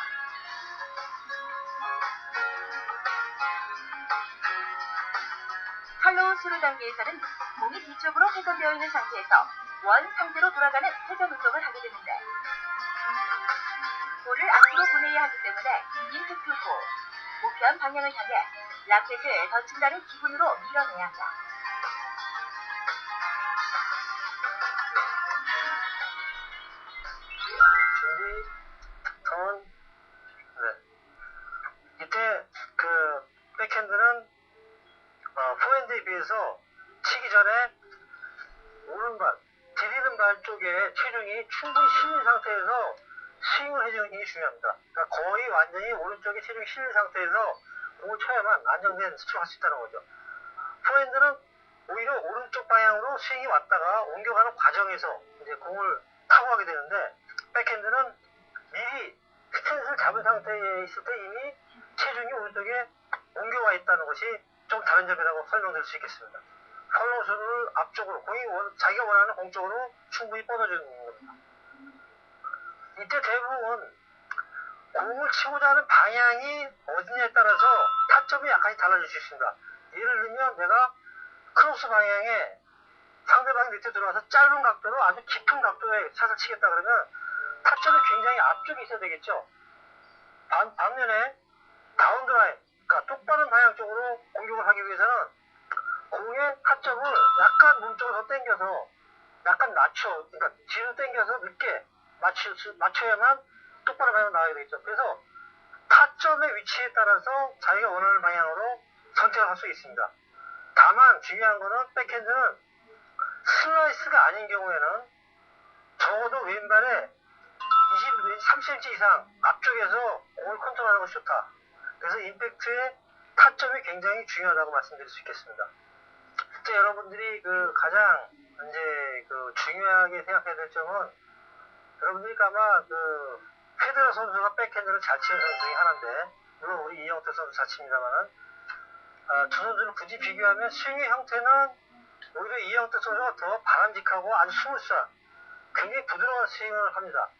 팔로우 스루 단계에서는 몸이 뒤쪽으로 회전되어 있는 상태에서 원 상태로 돌아가는 회전 운동을 하게 되는데 볼을 앞으로 보내야 하기 때문에 임팩트 후 우편 방향을 향해 라켓을 던진다는 기분으로 밀어내야 한다. 준비, 턴, 네. 이때 그 백핸드는 포핸드에 비해서 치기 전에 오른발, 디디는 발 쪽에 체중이 충분히 실린 상태에서 스윙을 해주는 게 중요합니다. 그러니까 거의 완전히 오른쪽에 체중이 실린 상태에서 공을 쳐야만 안정된 스트로크를 할 수 있다는 거죠. 포핸드는 오히려 오른쪽 방향으로 스윙이 왔다가 옮겨가는 과정에서 이제 공을 타고 가게 되는데 백핸드는 미리 스탠스를 잡은 상태에 있을 때 이미 체중이 오른쪽에 옮겨와 있다는 것이 좀 다른 점이라고 설명드릴 수 있겠습니다. 컬러수를 앞쪽으로 자기가 원하는 공 쪽으로 충분히 뻗어주는 겁니다. 이때 대부분 공을 치고자 하는 방향이 어디냐에 따라서 타점이 약간씩 달라질 수 있습니다. 예를 들면 내가 크로스 방향에 상대방이 밑에 들어와서 짧은 각도로 아주 깊은 각도의 샷을 치겠다 그러면 타점이 굉장히 앞쪽에 있어야 되겠죠. 반면에 다운드라인, 그러니까 똑바른 방향 쪽으로 공격을 하기 위해서는 공의 타점을 약간 몸쪽으로 더 당겨서 약간 그러니까 뒤로 당겨서 늦게 맞춰야만 똑바른 방향으로 나가게 되겠죠. 그래서 타점의 위치에 따라서 자기가 원하는 방향으로 선택을 할 수 있습니다. 다만 중요한 거는 백핸드는 슬라이스가 아닌 경우에는 적어도 왼발에 30cm 이상 앞쪽에서 공을 컨트롤하는 것이 좋다. 그래서 임팩트의 타점이 굉장히 중요하다고 말씀드릴 수 있겠습니다. 실제 여러분들이 가장 이제 중요하게 생각해야 될 점은 여러분들이 아마 페데러 선수가 백핸드를 잘 치는 선수 중에 하나인데 물론 우리 이영태 선수 잘 칩니다만은 두 선수를 굳이 비교하면 스윙의 형태는 오히려 이영태 선수가 더 바람직하고 아주 스무스한 굉장히 부드러운 스윙을 합니다.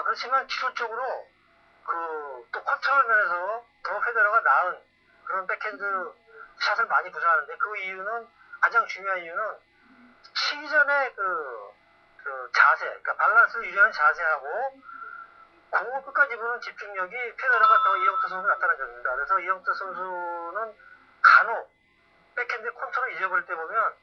그렇지만 기술적으로 또 컨트롤 면에서 더 페데러가 나은 그런 백핸드 샷을 많이 구사하는데 그 이유는 가장 중요한 이유는 치기 전에 자세, 그러니까 밸런스를 유지하는 자세하고 공을 끝까지 보는 집중력이 페데러가 더 이영태 선수 낫다는 점입니다. 그래서 이영태 선수는 간혹 백핸드 컨트롤 잊어버릴 때 보면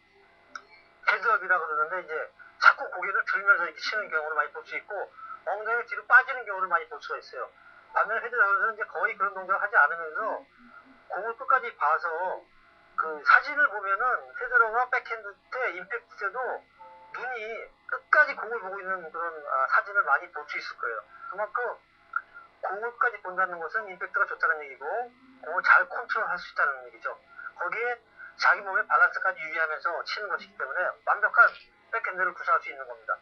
헤드업이라고 그러는데 이제 자꾸 고개를 들면서 이렇게 치는 경우를 많이 볼 수 있고 엉덩이가 뒤로 빠지는 경우를 많이 볼 수가 있어요. 반면에 페데러 선수는 이제 거의 그런 동작을 하지 않으면서 공을 끝까지 봐서 사진을 보면은 페데러가 백핸드 때 임팩트 때도 눈이 끝까지 공을 보고 있는 그런 사진을 많이 볼 수 있을 거예요. 그만큼 공을 끝까지 본다는 것은 임팩트가 좋다는 얘기고 공을 잘 컨트롤할 수 있다는 얘기죠. 거기에 자기 몸의 밸런스까지 유지하면서 치는 것이기 때문에 완벽한 백핸드를 구사할 수 있는 겁니다.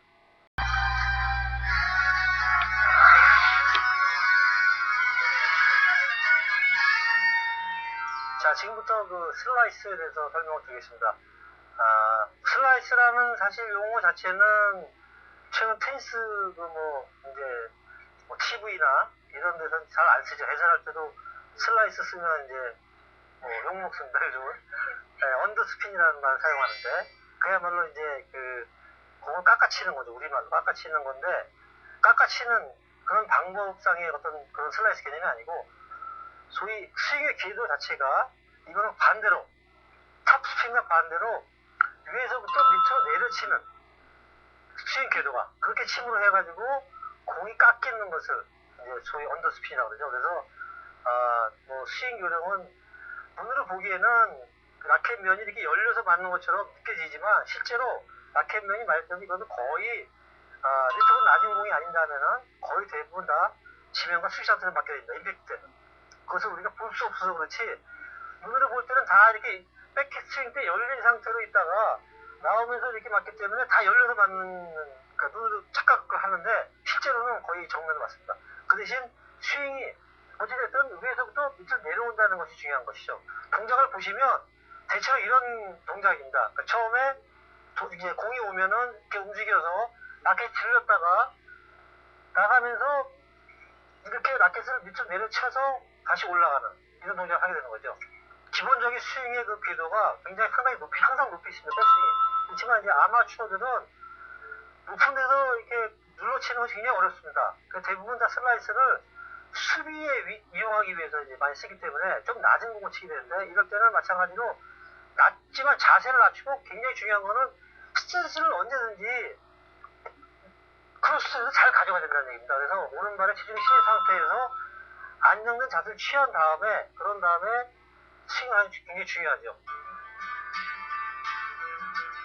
자, 지금부터 슬라이스에 대해서 설명을 드리겠습니다. 슬라이스라는 사실 용어 자체는 최근 테니스 TV나 이런 데서 잘 안 쓰죠. 해설할 때도 슬라이스 쓰면 이제 욕먹습니다. 요즘은 언더스핀이라는 말을 사용하는데 그야말로 이제 공을 깎아치는 거죠. 우리말로 깎아치는 건데 깎아치는 그런 방법상의 어떤 그런 슬라이스 개념이 아니고 소위 스윙의 궤도 자체가 이거는 반대로 탑스핀과 반대로 위에서부터 밑으로 내려치는 스윙 궤도가 그렇게 침으로 해가지고 공이 깎이는 것을 이제 소위 언더스핀이라고 그러죠. 그래서 스윙 요령은 눈으로 보기에는 라켓 면이 이렇게 열려서 맞는 것처럼 느껴지지만 실제로 라켓 면이 맞을 때는 이거는 거의 리터브 낮은 공이 아닌다면은 거의 대부분 다 지면과 스위샷을 맞게 됩니다. 임팩트 때는. 그것을 우리가 볼 수 없어서 그렇지 눈으로 볼 때는 다 이렇게 백스윙 때 열린 상태로 있다가 나오면서 이렇게 맞기 때문에 다 열려서 맞는 그러니까 눈으로 착각을 하는데 실제로는 거의 정면으로 맞습니다. 그 대신 스윙이 어찌됐든 위에서부터 밑으로 내려온다는 것이 중요한 것이죠. 동작을 보시면 대체로 이런 동작입니다. 그러니까 처음에 이제 공이 오면은 이렇게 움직여서 라켓 들렸다가 나가면서 이렇게 라켓을 밑으로 내려쳐서 다시 올라가는 이런 동작을 하게 되는 거죠. 기본적인 스윙의 궤도가 굉장히 상당히 항상 높이 있습니다. 백스윙이. 그렇지만 이제 아마추어들은 높은 데서 이렇게 눌러치는 것이 굉장히 어렵습니다. 대부분 다 슬라이스를 수비에 이용하기 위해서 이제 많이 쓰기 때문에 좀 낮은 공을 치게 되는데 이럴 때는 마찬가지로 낮지만 자세를 낮추고 굉장히 중요한 거는 스탠스를 언제든지 크로스에서 잘 가져가야 된다는 얘기입니다. 그래서 오른발에 체중이 실린 상태에서 안정된 자세를 취한 다음에 그런 다음에 스윙하는 게 굉장히 중요하죠.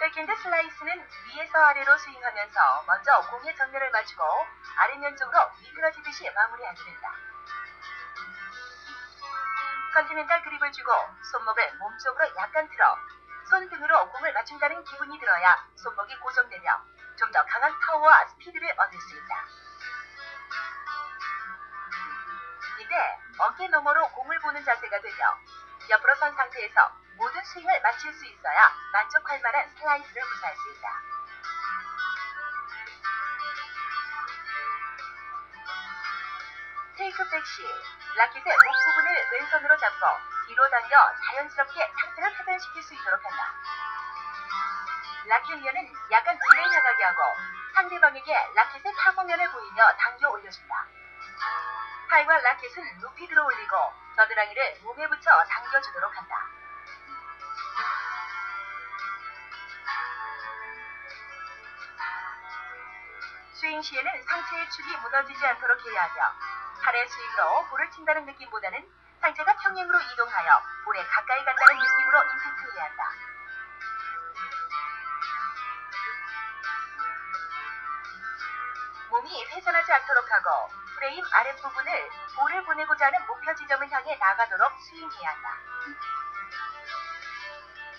백핸드 슬라이스는 위에서 아래로 스윙하면서 먼저 공의 정면을 맞추고 아래면 쪽으로 미끄러지듯이 마무리하게 된다. 컨티넨탈 그립을 주고 손목을 몸쪽으로 약간 틀어 손등으로 공을 맞춘다는 기분이 들어야 손목이 고정되며 좀 더 강한 파워와 스피드를 얻을 수 있다. 때 어깨 너머로 공을 보는 자세가 되며 옆으로 선 상태에서 모든 스윙을 마칠 수 있어야 만족할 만한 슬라이스를 구사할 수 있다. 테이크백 시 라켓의 목 부분을 왼손으로 잡고 뒤로 당겨 자연스럽게 상태를 회전시킬 수 있도록 한다. 라켓 면은 약간 뒤를 향하게 하고 상대방에게 라켓의 타구면을 보이며 당겨 올려준다. 팔과 라켓은 높이 들어 올리고 겨드랑이를 몸에 붙여 당겨주도록 한다. 스윙 시에는 상체의 축이 무너지지 않도록 해야 하며 팔의 스윙으로 볼을 친다는 느낌보다는 상체가 평행으로 이동하여 볼에 가까이 간다는 느낌으로 임팩트해야 한다. 몸이 회전하지 않도록 하고 프레임 아랫부분을 볼을 보내고자 하는 목표 지점을 향해 나가도록 스윙해야 한다.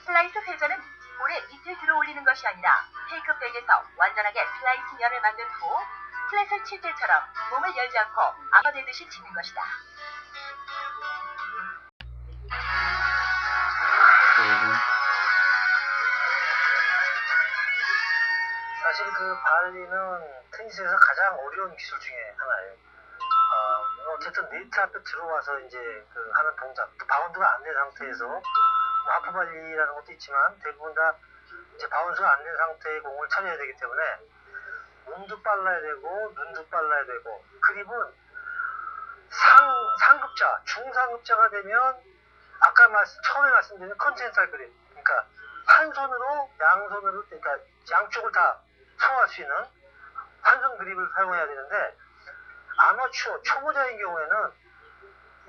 슬라이스 회전은 볼의 밑을 들어 올리는 것이 아니라 테이크백에서 완전하게 슬라이스 면을 만든 후 플랫을 칠 때처럼 몸을 열지 않고 앞어대듯이 치는 것이다. 사실 그 발리는 테니스에서 가장 어려운 기술 중에 하나예요. 어쨌든 네트 앞에 들어와서 이제 그 하는 동작, 또 바운드가 안 된 상태에서 뭐 하프 발리라는 것도 있지만 대부분 다 이제 바운드가 안 된 상태의 공을 쳐내야 되기 때문에 몸도 빨라야 되고 눈도 빨라야 되고 그립은 상급자, 중상급자가 되면 아까 처음에 말씀드린 컨티넨탈 그립, 그러니까 한 손으로 양손으로 그러니까 양쪽을 다 소화할 수 있는 한손 그립을 사용해야 되는데 아마추어 초보자인 경우에는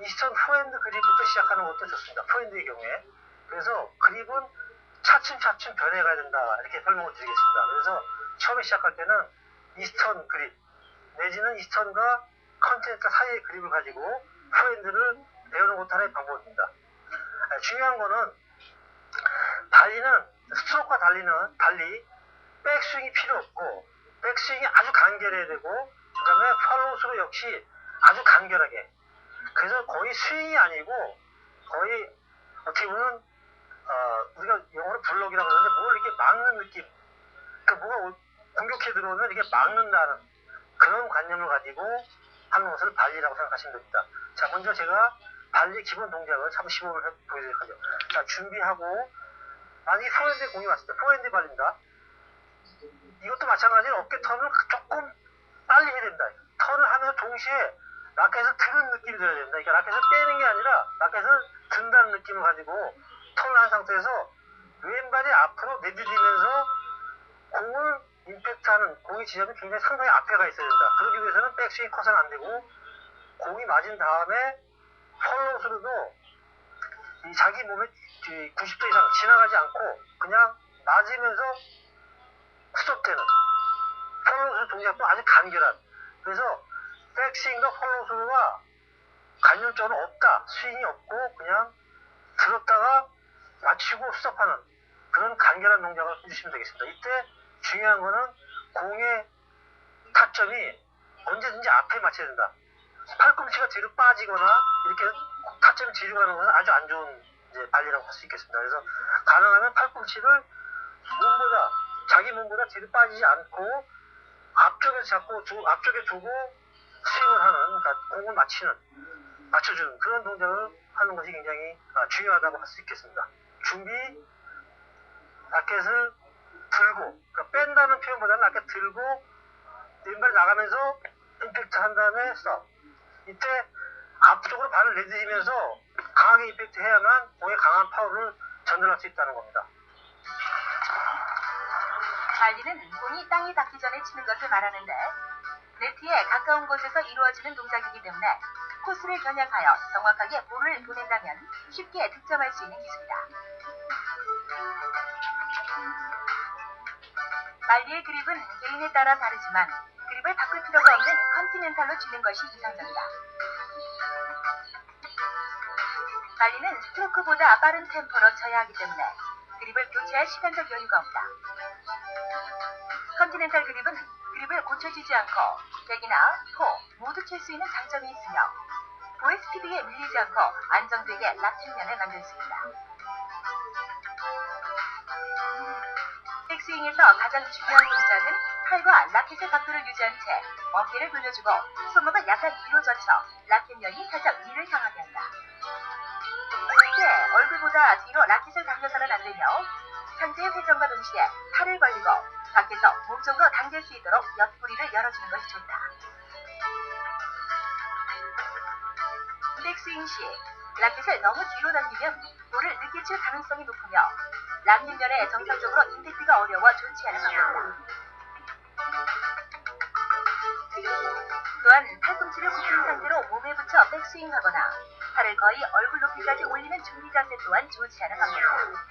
이스턴 포핸드 그립부터 시작하는 것도 좋습니다. 포핸드의 경우에. 그래서 그립은 차츰차츰 변해가야 된다 이렇게 설명을 드리겠습니다. 그래서 처음에 시작할 때는 이스턴 그립 내지는 이스턴과 컨티넨탈 사이의 그립을 가지고 포핸드를 배우는 것도 하나의 방법입니다. 중요한 거는 달리는 스트로크와 달리 백스윙이 필요 없고 백스윙이 아주 간결해야 되고 그 다음에 팔로우스로 역시 아주 간결하게, 그래서 거의 스윙이 아니고 거의 어떻게 보면 우리가 영어로 블럭이라고 하는데 뭘 이렇게 막는 느낌, 그러니까 뭐가 공격해 들어오면 이렇게 막는다는 그런 관념을 가지고 하는 것을 발리라고 생각하시면 됩니다. 자, 먼저 제가 발리 기본 동작을 한번 시범을 보여드리도록 하죠. 자, 준비하고 만약에 포핸드 공이 왔을 때 포핸드 발리입니다. 이것도 마찬가지로 어깨 턴을 조금 빨리 해야 된다. 턴을 하면서 동시에 라켓을 드는 느낌이 들어야 된다. 그러니까 라켓을 빼는 게 아니라 라켓을 든다는 느낌을 가지고 턴을 한 상태에서 왼발이 앞으로 내디디면서 공을 임팩트하는 공의 지점이 굉장히 상당히 앞에 가 있어야 된다. 그러기 위해서는 백스윙 컷은 안 되고 공이 맞은 다음에 펄로스로도 자기 몸에 90도 이상 지나가지 않고 그냥 맞으면서 스톱되는 펄로스 동작도 아주 간결한, 그래서 백스윙과 펄로스가 간헐적으로 없다, 스윙이 없고 그냥 들었다가 맞추고 스톱하는 그런 간결한 동작을 해주시면 되겠습니다. 이때 중요한 거는 공의 타점이 언제든지 앞에 맞춰야 된다. 팔꿈치가 뒤로 빠지거나 이렇게 타점이 뒤로 가는 것은 아주 안 좋은 이제 발리라고 할 수 있겠습니다. 그래서 가능하면 팔꿈치를 자기 몸보다 뒤로 빠지지 않고 앞쪽에 잡고 앞쪽에 두고 스윙을 하는, 그러니까 공을 맞춰주는 그런 동작을 하는 것이 굉장히 중요하다고 할 수 있겠습니다. 준비, 라켓을 들고, 그러니까 뺀다는 표현보다는 라켓 들고 왼발이 나가면서 임팩트 한 다음에 스톱. 이때 앞쪽으로 발을 내디디면서 강하게 임팩트 해야만 공에 강한 파워를 전달할 수 있다는 겁니다. 발리는 공이 땅에 닿기 전에 치는 것을 말하는데 네트에 가까운 곳에서 이루어지는 동작이기 때문에 코스를 겨냥하여 정확하게 볼을 보낸다면 쉽게 득점할 수 있는 기술이다. 발리의 그립은 개인에 따라 다르지만 그립을 바꿀 필요가 없는 컨티넨탈로 치는 것이 이상적이다. 발리는 스트로크보다 빠른 템포로 쳐야 하기 때문에 그립을 교체할 시간적 여유가 없다. 컨티넨탈 그립은 그립을 고쳐주지 않고 백이나 포 모두 칠 수 있는 장점이 있으며 볼의 스피드에 밀리지 않고 안정되게 라켓면을 만들 수 있다. 백스윙에서 가장 중요한 동작은 팔과 라켓의 각도를 유지한 채 어깨를 돌려주고 손목을 약간 뒤로 젖혀 라켓면이 살짝 위를 향하게 한다. 이때 얼굴보다 뒤로 라켓을 당겨서는 안 되며 상체의 회전과 동시에 팔을 벌리고 밖에서 몸쪽으로 당길 수 있도록 옆구리를 열어주는 것이 좋다. 백스윙 시 라켓을 너무 뒤로 당기면 볼을 늦게 칠 가능성이 높으며 라켓면에 정상적으로 임팩트가 어려워 좋지 않은 방법이다. 또한 팔꿈치를 굽힌 상태로 몸에 붙여 백스윙하거나 팔을 거의 얼굴 높이까지 올리는 준비 자세 또한 좋지 않은 방법이다.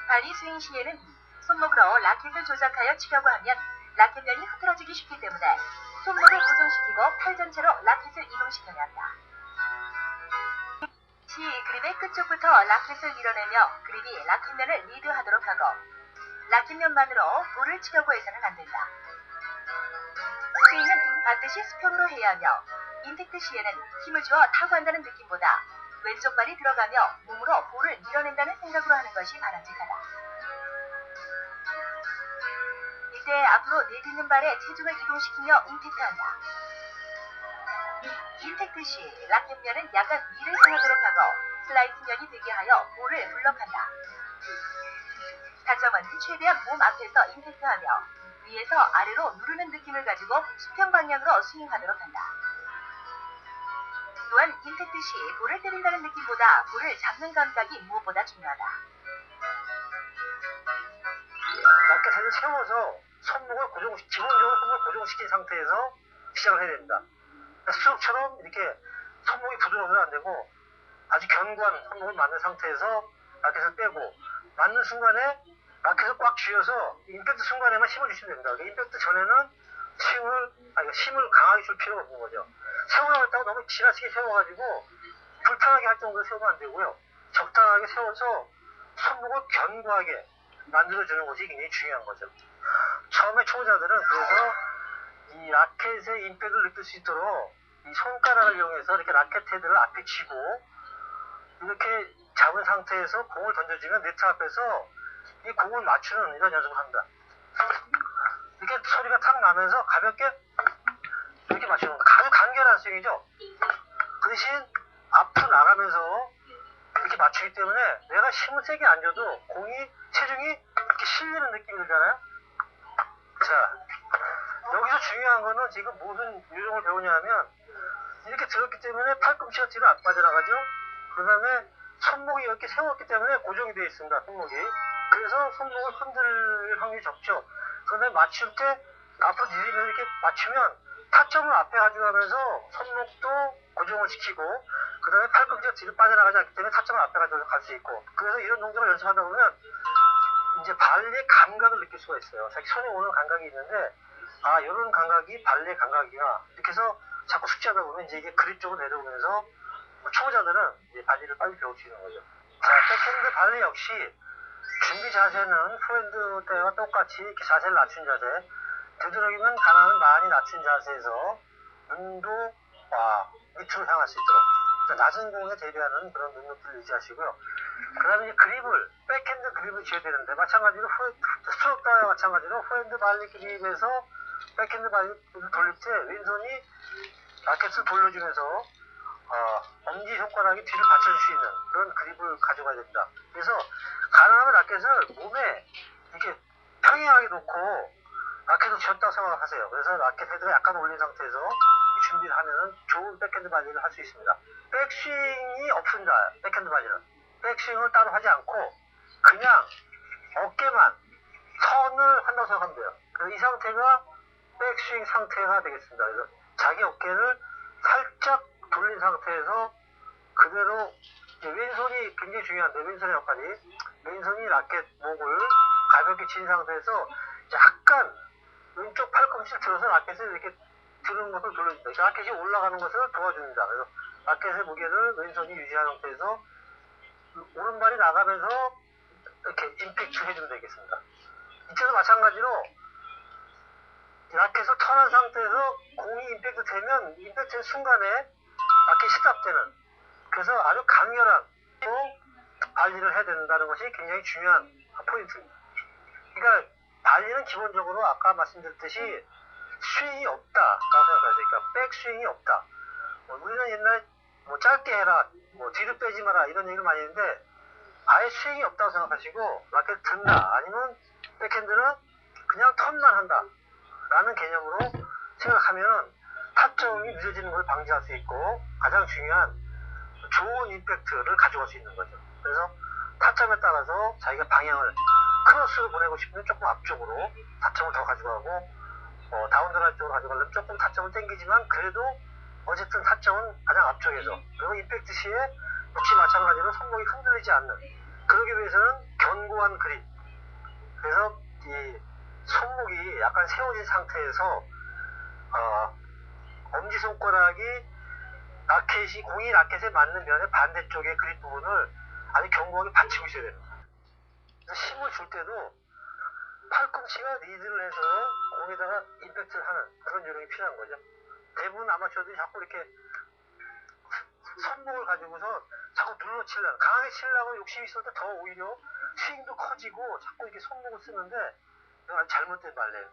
발리 스윙 시에는 손목으로 라켓을 조작하여 치려고 하면 라켓면이 흐트러지기 쉽기 때문에 손목을 고정시키고 팔 전체로 라켓을 이동시켜야 한다. 시 그립의 끝쪽부터 라켓을 밀어내며 그립이 라켓면을 리드하도록 하고 라켓면만으로 볼을 치려고 해서는 안 된다. 스윙은 반드시 수평으로 해야 하며 임팩트 시에는 힘을 주어 타고 한다는 느낌보다 왼쪽 발이 들어가며 몸으로 볼을 밀어낸다는 생각으로 하는 것이 바람직하다. 이때 앞으로 내딛는 발에 체중을 이동시키며 임팩트한다. 임팩트 시 라켓면은 약간 위를 향하도록 하고 슬라이스면이 되게 하여 볼을 블럭한다. 타점은 최대한 몸 앞에서 임팩트하며 위에서 아래로 누르는 느낌을 가지고 수평 방향으로 스윙하도록 한다. 또한 임팩트 시 볼을 때린다는 느낌보다 볼을 잡는 감각이 무엇보다 중요하다. 라켓을 세워서 기본적으로 손목을 고정시킨 상태에서 시작을 해야 됩니다. 수업처럼 이렇게 손목이 부드러우면 안 되고 아주 견고한 손목을 만든 상태에서 라켓을 빼고 맞는 순간에 라켓을 꽉 쥐어서 임팩트 순간에만 힘을 주시면 됩니다. 임팩트 전에는 힘을 강하게 줄 필요가 없는 거죠. 세우려고 너무 지나치게 세워가지고 불편하게 할 정도로 세우면 안 되고요. 적당하게 세워서 손목을 견고하게 만들어주는 것이 굉장히 중요한 거죠. 처음에 초보자들은 그래서 이 라켓의 임팩트를 느낄 수 있도록 이 손가락을 이용해서 이렇게 라켓 헤드를 앞에 쥐고 이렇게 잡은 상태에서 공을 던져주면 네트 앞에서 이 공을 맞추는 이런 연습을 합니다. 이렇게 소리가 탁 나면서 가볍게 이렇게 맞추는 거. 아주 간결한 스윙이죠. 그 대신 앞으로 나가면서 이렇게 맞추기 때문에 내가 힘을 세게 안 줘도 체중이 이렇게 실리는 느낌이 들잖아요. 자, 여기서 중요한 거는 지금 무슨 요령을 배우냐면 이렇게 들었기 때문에 팔꿈치가 뒤로 안 빠져나가죠. 그 다음에 손목이 이렇게 세웠기 때문에 고정이 되어 있습니다. 손목이. 그래서 손목을 흔들 확률이 적죠. 그런데 맞출 때 앞으로 디디면 이렇게 맞추면 타점을 앞에 가져가면서 손목도 고정을 시키고 그 다음에 팔꿈치가 뒤로 빠져나가지 않기 때문에 타점을 앞에 가져가서 갈 수 있고 그래서 이런 동작을 연습하다 보면 이제 발의 감각을 느낄 수가 있어요. 자기 손에 오는 감각이 있는데 이런 감각이 발의 감각이야. 이렇게 해서 자꾸 숙지하다 보면 이제 이게 그립 쪽으로 내려오면서 초보자들은 이제 발리를 빨리 배울 수 있는 거죠. 자, 백핸드 발리 역시 준비 자세는 포핸드 때와 똑같이 이렇게 자세를 낮춘 자세. 되도록이면 가만을 많이 낮춘 자세에서 눈도 밑으로 향할 수 있도록 낮은 공에 대비하는 그런 눈높이를 유지하시고요. 그 다음에 이제 백핸드 그립을 쥐어야 되는데 마찬가지로 스트로크 따라 마찬가지로 포핸드 발리 그립에서 백핸드 발리를 돌릴 때 왼손이 라켓을 돌려주면서 엄지 손가락이 뒤를 받쳐줄 수 있는 그런 그립을 가져가야 됩니다. 그래서 가능하면 라켓을 몸에 이렇게 평행하게 놓고 라켓을 쥐었다고 생각하세요. 그래서 라켓 헤드가 약간 올린 상태에서 준비를 하면은 좋은 백핸드 발리를 할 수 있습니다. 백스윙이 없습니다. 백핸드 발리는. 백스윙을 따로 하지 않고 그냥 어깨만 선을 한다고 생각하면 돼요. 그래서 이 상태가 백스윙 상태가 되겠습니다. 그래서 자기 어깨를 살짝 돌린 상태에서 그대로 왼손이 굉장히 중요한데 왼손의 역할이 왼손이 라켓 목을 가볍게 친 상태에서 약간 왼쪽 팔꿈치를 들어서 라켓을 이렇게 드는 것을 돌려줍니다. 그러니까 라켓이 올라가는 것을 도와줍니다. 그래서 라켓의 무게를 왼손이 유지한 상태에서 오른발이 나가면서 이렇게 임팩트 해주면 되겠습니다. 이때도 마찬가지로 라켓을 턴한 상태에서 공이 임팩트 되면 임팩트 순간에 라켓이 스탑되는, 그래서 아주 강렬한 또 발리를 해야 된다는 것이 굉장히 중요한 포인트입니다. 그러니까 발리는 기본적으로 아까 말씀드렸듯이 스윙이 없다라고 생각하세요. 그러니까 백 스윙이 없다. 우리는 옛날에 짧게 해라, 뒤로 빼지 마라 이런 얘기를 많이 했는데 아예 스윙이 없다고 생각하시고 라켓 든다 아니면 백핸드는 그냥 턴만 한다 라는 개념으로 생각하면 타점이 늦어지는 걸 방지할 수 있고 가장 중요한 좋은 임팩트를 가져갈 수 있는 거죠. 그래서 타점에 따라서 자기가 방향을 크로스로 보내고 싶으면 조금 앞쪽으로 타점을 더 가져가고 다운드라이 쪽으로 가져가려면 조금 타점을 당기지만 그래도 어쨌든 타점은 가장 앞쪽에서, 그리고 임팩트 시에 역시 마찬가지로 손목이 흔들리지 않는, 그러기 위해서는 견고한 그립, 그래서 이 손목이 약간 세워진 상태에서 엄지손가락이 공이 라켓에 맞는 면의 반대쪽의 그립 부분을 아주 견고하게 받치고 있어야 됩니다. 그래서 힘을 줄 때도 팔꿈치가 리드를 해서 공에다가 임팩트를 하는 그런 요령이 필요한 거죠. 대부분 아마추어들이 자꾸 이렇게 손목을 가지고서 자꾸 눌러치려고, 강하게 치려고 욕심이 있을 때 더 오히려 스윙도 커지고 자꾸 이렇게 손목을 쓰는데 이건 아주 잘못된 발레예요.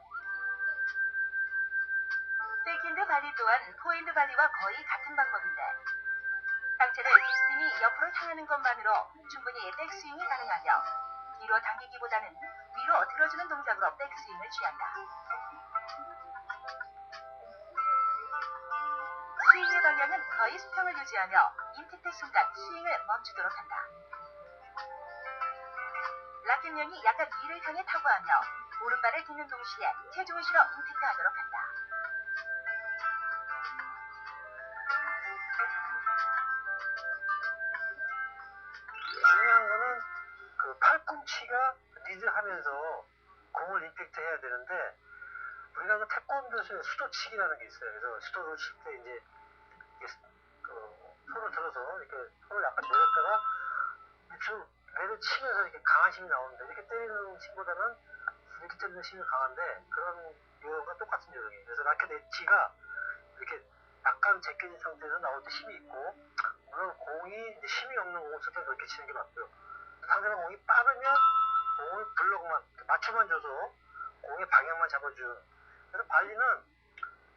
백핸드 발리 또한 포핸드 발리와 거의 같은 방법인데 상체를 뒷심이 옆으로 향하는 것만으로 충분히 백스윙이 가능하며 뒤로 당기기보다는 위로 들어주는 동작으로 백스윙을 취한다. 스윙의 방향은 거의 수평을 유지하며 임팩트 순간 스윙을 멈추도록 한다. 라켓면이 약간 위를 향해 타고하며 오른발을 딛는 동시에 체중을 실어 임팩트하도록 한다. 중요한 거는 그 팔꿈치가 리드하면서 공을 임팩트 해야 되는데 우리가 그 태권도에서 수도치기라는 게 있어요. 그래서 수도를 칠 때 이제 손을 들어서 이렇게 손을 약간 내렸다가 밑으로 내려치면서 이렇게 강한 힘이 나오는데 이렇게 때리는 힘보다는 이렇게 때리는 힘이 강한데 그런 요령과 똑같은 요령이에요. 그래서 라켓 엣지가 이렇게 약간 제껴진 상태에서 나올 때 힘이 있고 물론 공이 이제 힘이 없는 공을 쓸 때 그렇게 치는 게 맞고요. 상대방 공이 빠르면 공을 블록만 맞춰만 줘서 공의 방향만 잡아주는. 그래서 발리는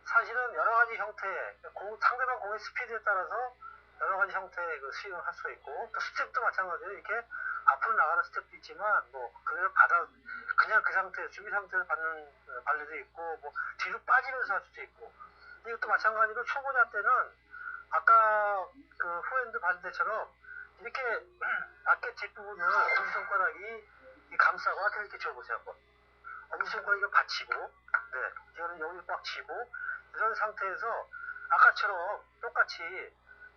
사실은 여러 가지 형태의 상대방 공의 스피드에 따라서 여러 가지 형태의 그 스윙을 할 수가 있고 또 스텝도 마찬가지로 이렇게 앞으로 나가는 스텝도 있지만 그냥 그냥 그 상태 준비 상태에서 받는 발리도 있고 뒤로 빠지면서 할 수도 있고 이것도 마찬가지로 초보자 때는 아까 그 후핸드 발리처럼 이렇게 라켓 뒷부분을 엄지손가락이 감싸고 이렇게 줘보세요 한번. 엄지손가락이 받치고 이거는 여기 꽉 쥐고 이런 상태에서 아까처럼 똑같이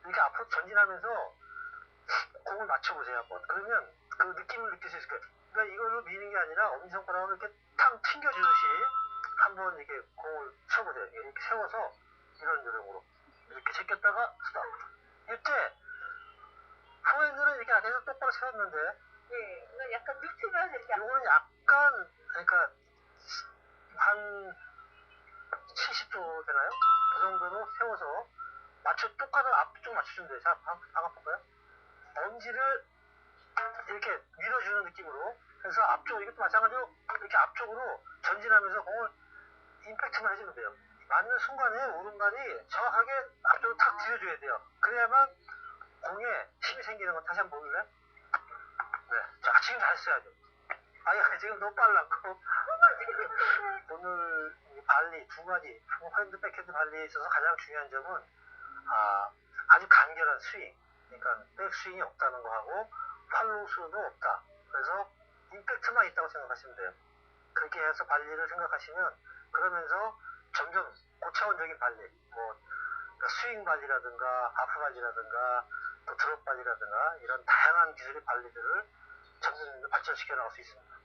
이렇게 앞으로 전진하면서 공을 맞춰보세요 한번. 그러면 그 느낌을 느낄 수 있을 거예요. 그러니까 이걸로 미는 게 아니라 엄지손가락을 이렇게 탕 튕겨주듯이 한번 이렇게 공을 쳐보세요. 이렇게 세워서 이런 요령으로 이렇게 제꼈다가 스탑. 이때 후핸드는 이렇게 안에서 똑바로 세웠는데 이건 약간 눕히면서 이렇게 이거는 약간 그러니까 한 70도 되나요? 그 정도로 세워서 똑같은 앞쪽 맞춰주면 돼요. 자, 방금 볼까요? 엄지를 이렇게 밀어주는 느낌으로 해서 앞쪽, 이것도 마찬가지로 이렇게 앞쪽으로 전진하면서 공을 임팩트만 해주면 돼요. 맞는 순간에 오른발이 정확하게 앞쪽으로 탁 들여줘야 돼요. 그래야만 공에 힘이 생기는 거 다시 한번 볼래? 네. 자, 지금 잘했어야죠. 아니, 지금 너무 빨랐고. 오늘 이 발리 두 가지, 포핸드, 백핸드 발리에 있어서 가장 중요한 점은 아주 간결한 스윙, 그러니까 백스윙이 없다는 거하고 팔로우스도 없다. 그래서 임팩트만 있다고 생각하시면 돼요. 그렇게 해서 발리를 생각하시면 그러면서 점점 고차원적인 발리, 그러니까 스윙 발리라든가 하프 발리라든가 또 드롭 발리라든가 이런 다양한 기술의 발리들을 점점 발전시켜 나갈 수 있습니다.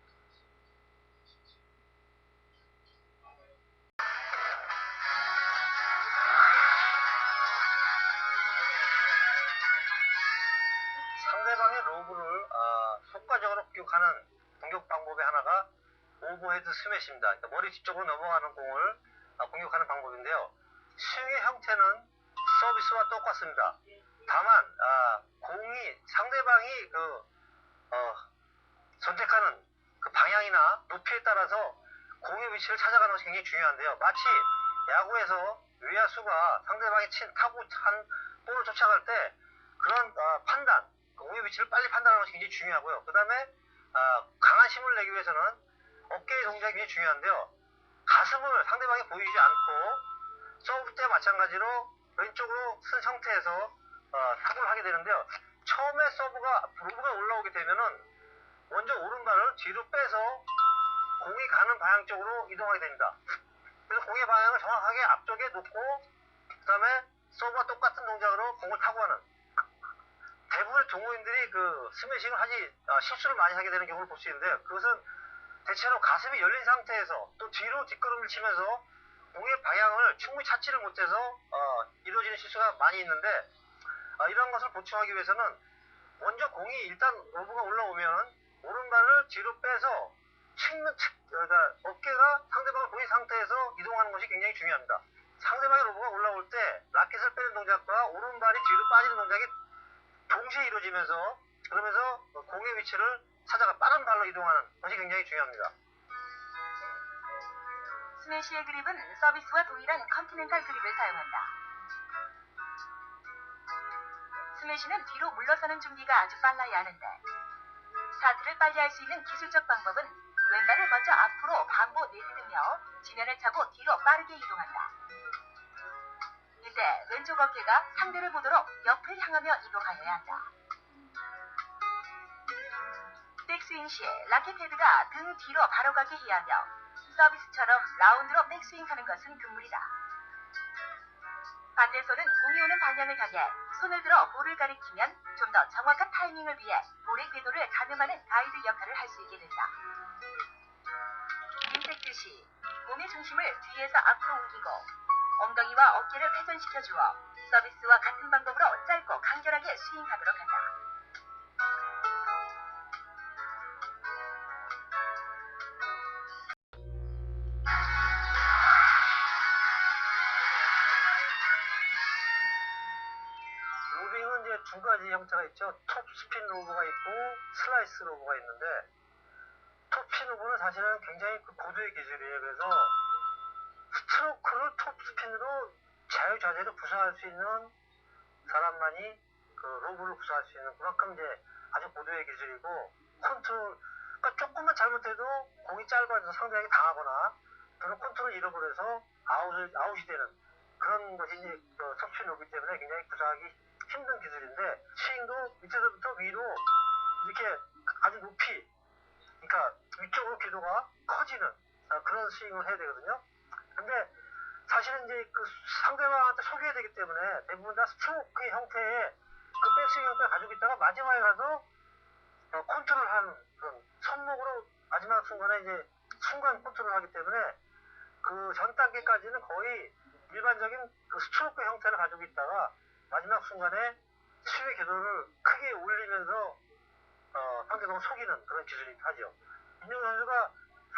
상대방의 로브를 효과적으로 공격하는 공격 방법의 하나가 오버헤드 스매시입니다. 그러니까 머리 뒤쪽으로 넘어가는 공을 공격하는 방법인데요. 스윙의 형태는 서비스와 똑같습니다. 다만 공이 상대방이 선택하는 그 방향이나 높이에 따라서 공의 위치를 찾아가는 것이 굉장히 중요한데요. 마치 야구에서 외야수가 상대방이 타고 한 볼을 쫓아갈 때 그런 판단, 공의 위치를 빨리 판단하는 것이 굉장히 중요하고요. 그 다음에 강한 힘을 내기 위해서는 어깨의 동작이 굉장히 중요한데요. 가슴을 상대방이 보이지 않고 서브 때 마찬가지로 왼쪽으로 쓴 형태에서 타구를 하게 되는데요. 처음에 로브가 올라오게 되면은 먼저 오른발을 뒤로 빼서 공이 가는 방향 쪽으로 이동하게 됩니다. 그래서 공의 방향을 정확하게 앞쪽에 놓고 그 다음에 서브와 똑같은 동작으로 공을 타고 하는, 대부분의 동호인들이 스매싱을 실수를 많이 하게 되는 경우를 볼 수 있는데, 그것은 대체로 가슴이 열린 상태에서 또 뒤로 뒷걸음을 치면서 공의 방향을 충분히 찾지를 못해서 이루어지는 실수가 많이 있는데, 이런 것을 보충하기 위해서는 먼저 공이 일단 로브가 올라오면 오른발을 뒤로 빼서 그러니까 어깨가 상대방을 보인 상태에서 이동하는 것이 굉장히 중요합니다. 상대방의 로브가 올라올 때 라켓을 빼는 동작과 오른발이 뒤로 빠지는 동작이 동시에 이루어지면서, 그러면서 공의 위치를 찾아가 빠른 발로 이동하는 것이 굉장히 중요합니다. 스매시의 그립은 서비스와 동일한 컨티넨탈 그립을 사용한다. 스매시는 뒤로 물러서는 중기가 아주 빨라야 하는데, 스타트를 빨리 할 수 있는 기술적 방법은 왼발을 먼저 앞으로 반보 내딛으며 지면을 차고 뒤로 빠르게 이동한다. 이때 왼쪽 어깨가 상대를 보도록 옆을 향하며 이동하여야 한다. 백스윙 시에 라켓 헤드가 등 뒤로 바로 가게 해야 하며, 서비스처럼 라운드로 백스윙하는 것은 금물이다. 반대 손은 공이 오는 방향을 향해 손을 들어 볼을 가리키면 좀 더 정확한 타이밍을 위해 볼의 궤도를 가늠하는 가이드 역할을 할 수 있게 된다. 인색듯이 몸의 중심을 뒤에서 앞으로 옮기고 엉덩이와 어깨를 회전시켜 주어 서비스와 같은 방법으로 짧고 간결하게 스윙하도록 한다. 로빙은 이제 두 가지 형태가 있죠. 톱스핀 로브가 있고 슬라이스 로브가 있는데, 톱스핀 로브는 사실은 굉장히 고도의 기술이에요. 그래서 스트로크를 톱스핀으로 자유자재로 구사할 수 있는 사람만이 로브를 구사할 수 있는 그만큼 이제 아주 고도의 기술이고, 컨트롤, 그러니까 조금만 잘못해도 공이 짧아져서 상대에게 당하거나 또는 컨트롤을 잃어버려서 아웃이 되는 그런 것이 이제 톱스핀 로브이기 때문에 굉장히 구사하기 힘든 기술인데, 스윙도 밑에서부터 위로 이렇게 아주 높이, 그러니까 위쪽으로 궤도가 커지는 그런 스윙을 해야 되거든요. 근데 사실은 이제 상대방한테 속여야 되기 때문에 대부분 다 스트로크의 형태의 백스윙 형태를 가지고 있다가 마지막에 가서 컨트롤하는 그런 손목으로 마지막 순간에 이제 순간 컨트롤을 하기 때문에 전 단계까지는 거의 일반적인 스트로크 형태를 가지고 있다가 마지막 순간에 스윙의 궤도를 크게 올리면서 상대방을 속이는 그런 기술이 하죠. 윤영 선수가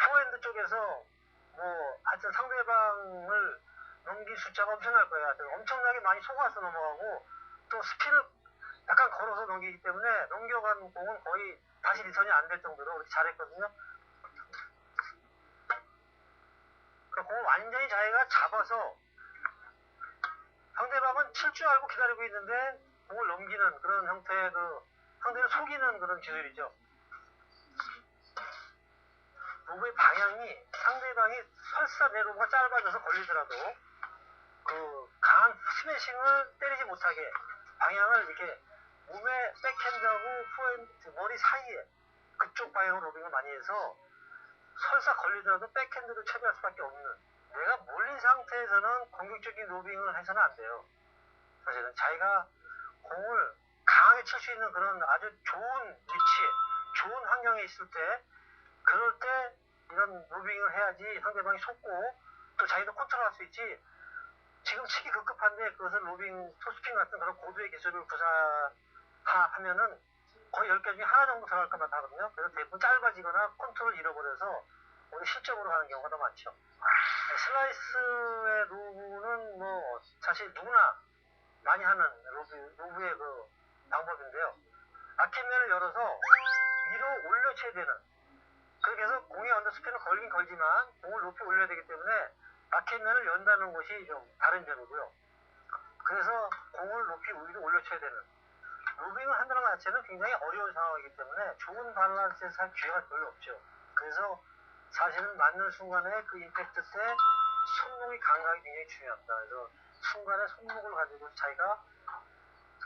포핸드 쪽에서 하여튼 상대방을 넘긴 숫자가 엄청날 거예요. 하여튼 엄청나게 많이 속아서 넘어가고, 또 스피를 약간 걸어서 넘기기 때문에 넘겨간 공은 거의 다시 리턴이 안 될 정도로 그렇게 잘했거든요. 그 공을 완전히 자기가 잡아서 상대방은 칠 줄 알고 기다리고 있는데 공을 넘기는 그런 형태의 상대를 속이는 그런 기술이죠. 로브의 방향이 상대방이 설사 내 로브가 짧아져서 걸리더라도 강한 스매싱을 때리지 못하게 방향을 이렇게 몸의 백핸드하고 포핸드 머리 사이에 그쪽 방향으로 로빙을 많이 해서 설사 걸리더라도 백핸드로 처리할 수밖에 없는, 내가 몰린 상태에서는 공격적인 로빙을 해서는 안 돼요. 사실은 자기가 공을 강하게 칠 수 있는 그런 아주 좋은 위치에 좋은 환경에 있을 때, 그럴 때 이런 로빙을 해야지 상대방이 속고 또 자기도 컨트롤할 수 있지. 지금 치기 급급한데 그것을 로빙, 토스핀 같은 그런 고도의 기술을 구사하면은 거의 10개 중에 하나 정도 들어갈까 봐 하거든요. 그래서 대부분 짧아지거나 컨트롤을 잃어버려서 오늘 실적으로 가는 경우가 더 많죠. 슬라이스의 로브는 뭐 사실 누구나 많이 하는 로브의 그 방법인데요. 라켓면을 열어서 위로 올려쳐야 되는, 그렇게 해서 공의 언더스핀은 걸긴 걸지만 공을 높이 올려야 되기 때문에 라켓면을 연다는 것이 좀 다른 점이고요. 그래서 공을 높이 위로 올려쳐야 되는, 로빙을 한다는 것 자체는 굉장히 어려운 상황이기 때문에 좋은 밸런스에서 할 기회가 별로 없죠. 그래서 사실은 맞는 순간에 그 임팩트 때 손목의 감각이 굉장히 중요합니다. 그래서 순간에 손목을 가지고 자기가,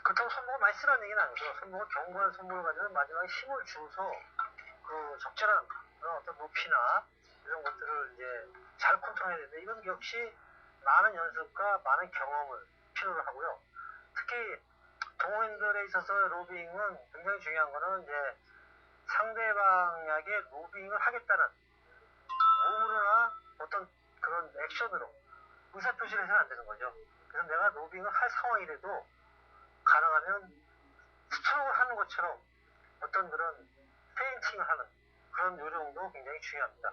그렇다고 손목을 많이 쓰라는 얘기는 아니고요. 손목을 견고한 손목을 가지고 마지막에 힘을 주어서 그 적절한 그런 어떤 높이나 이런 것들을 이제 잘 컨트롤해야 되는데, 이건 역시 많은 연습과 많은 경험을 필요로 하고요. 특히 동호인들에 있어서 로빙은 굉장히 중요한 거는 이제 상대방에게 로빙을 하겠다는 몸으로나 어떤 그런 액션으로 의사표시를 해서는 안 되는 거죠. 그래서 내가 로빙을 할 상황이라도 가능하면 스트로크를 하는 것처럼 어떤 그런 페인팅을 하는 그런 요령도 굉장히 중요합니다.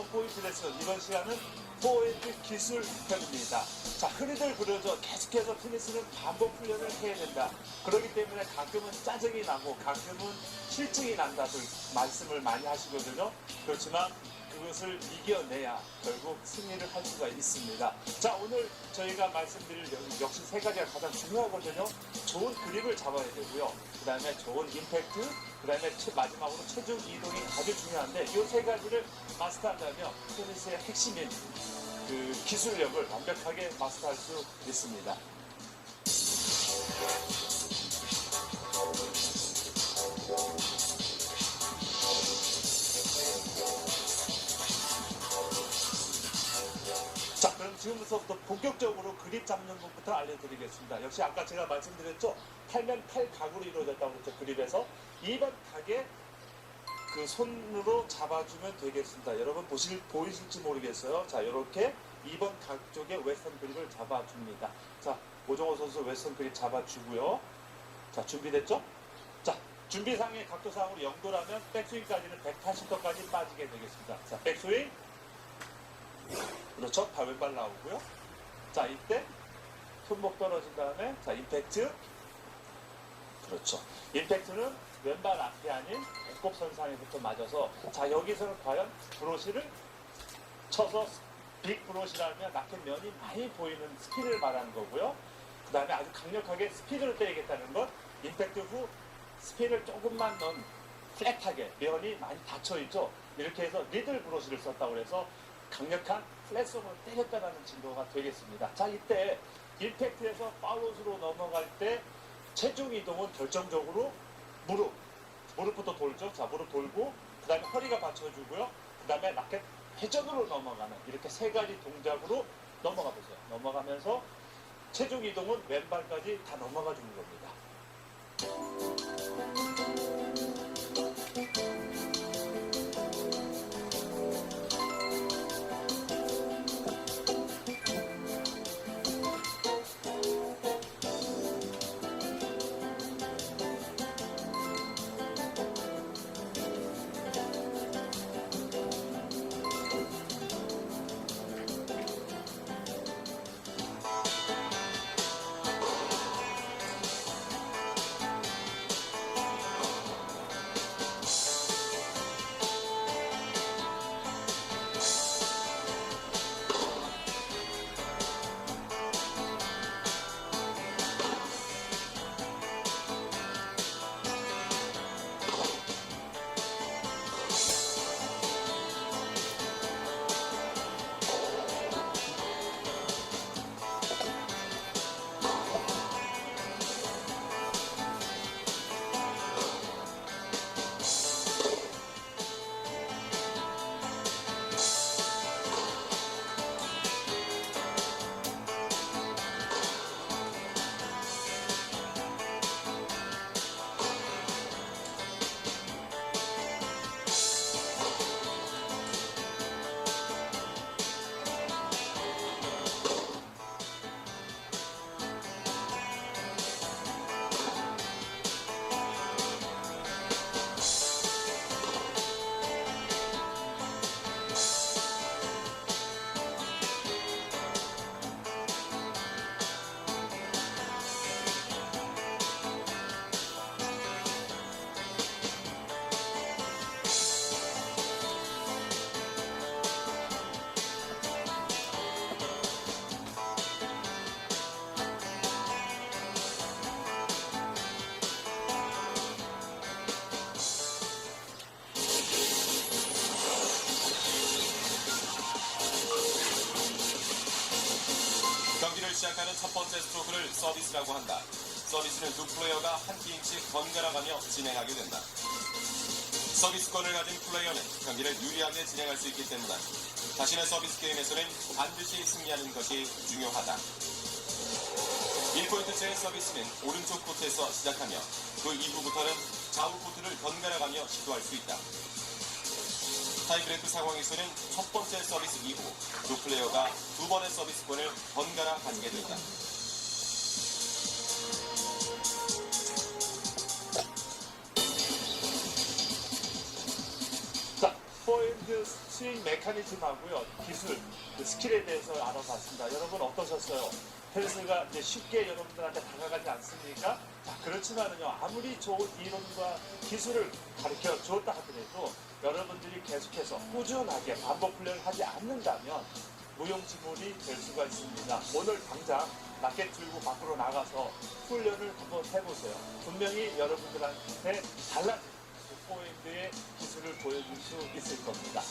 원포인트 레슨, 이번 시간은 포핸드 기술 편입니다. 자, 흔히들 그러죠. 계속해서 테니스는 반복 훈련을 해야 된다. 그렇기 때문에 가끔은 짜증이 나고 가끔은 실증이 난다들 말씀을 많이 하시거든요. 그렇지만 그것을 이겨내야 결국 승리를 할 수가 있습니다. 자, 오늘 저희가 말씀드릴 역시 세 가지가 가장 중요하거든요. 좋은 그립을 잡아야 되고요. 그 다음에 좋은 임팩트, 그 다음에 마지막으로 체중 이동이 아주 중요한데 이 세 가지를 마스터한다면 테니스의 핵심인 그 기술력을 완벽하게 마스터할 수 있습니다. 자, 그럼 지금부터 본격적으로 그립 잡는 것부터 알려드리겠습니다. 역시 아까 제가 말씀드렸죠. 팔면 팔각으로 이루어졌다고 그랬죠. 그립에서 2번 각에 그 손으로 잡아주면 되겠습니다. 여러분 보이실지 모르겠어요. 자, 이렇게 2번 각 쪽에 웨스턴 그립을 잡아줍니다. 자, 오정호 선수 웨스턴 그립 잡아주고요. 자, 준비됐죠? 자, 준비상의 각도상으로 0도라면 백스윙까지는 180도까지 빠지게 되겠습니다. 자, 백스윙. 그렇죠. 발 왼발 나오고요. 자, 이때 손목 떨어진 다음에 자, 임팩트. 그렇죠. 임팩트는 왼발 앞이 아닌 배꼽 선상에부터 맞아서 자, 여기서는 과연 브로시를 쳐서 빅 브로시라면 라켓 면이 많이 보이는 스피드를 말하는 거고요. 그 다음에 아주 강력하게 스피드를 때리겠다는 건 임팩트 후 스피드를 조금만 넣은 플랫하게 면이 많이 닫혀있죠. 이렇게 해서 리들 브로시를 썼다고 해서 강력한 플랫성으로 때렸다는 증거가 되겠습니다. 자, 이때 임팩트에서 팔로우스로 넘어갈 때 체중 이동은 결정적으로 무릎부터 돌죠. 자, 무릎 돌고 그 다음에 허리가 받쳐주고요. 그 다음에 라켓 회전으로 넘어가는 이렇게 세 가지 동작으로 넘어가 보세요. 넘어가면서 체중 이동은 왼발까지 다 넘어가 주는 겁니다. 경기를 시작하는 첫 번째 스트로크를 서비스라고 한다. 서비스는 두 플레이어가 한 게임씩 번갈아가며 진행하게 된다. 서비스권을 가진 플레이어는 경기를 유리하게 진행할 수 있기 때문에 자신의 서비스 게임에서는 반드시 승리하는 것이 중요하다. 1포인트째의 서비스는 오른쪽 코트에서 시작하며 그 이후부터는 좌우 코트를 번갈아가며 시도할 수 있다. 타이브레이크 상황에서는 첫 번째 서비스 이후 두 플레이어가 두 번의 서비스권을 번갈아 가지게 된다. 자, 포핸드 스윙 메커니즘하고요, 기술, 그 스킬에 대해서 알아봤습니다. 여러분 어떠셨어요? 헬스가 이제 쉽게 여러분들한테 다가가지 않습니까? 자, 그렇지만은요, 아무리 좋은 이론과 기술을 가르쳐 주었다 하더라도 여러분들이 계속해서 꾸준하게 반복 훈련을 하지 않는다면 무용지물이 될 수가 있습니다. 오늘 당장 라켓 들고 밖으로 나가서 훈련을 한번 해보세요. 분명히 여러분들한테 달라진 포인트의 기술을 보여줄 수 있을 겁니다.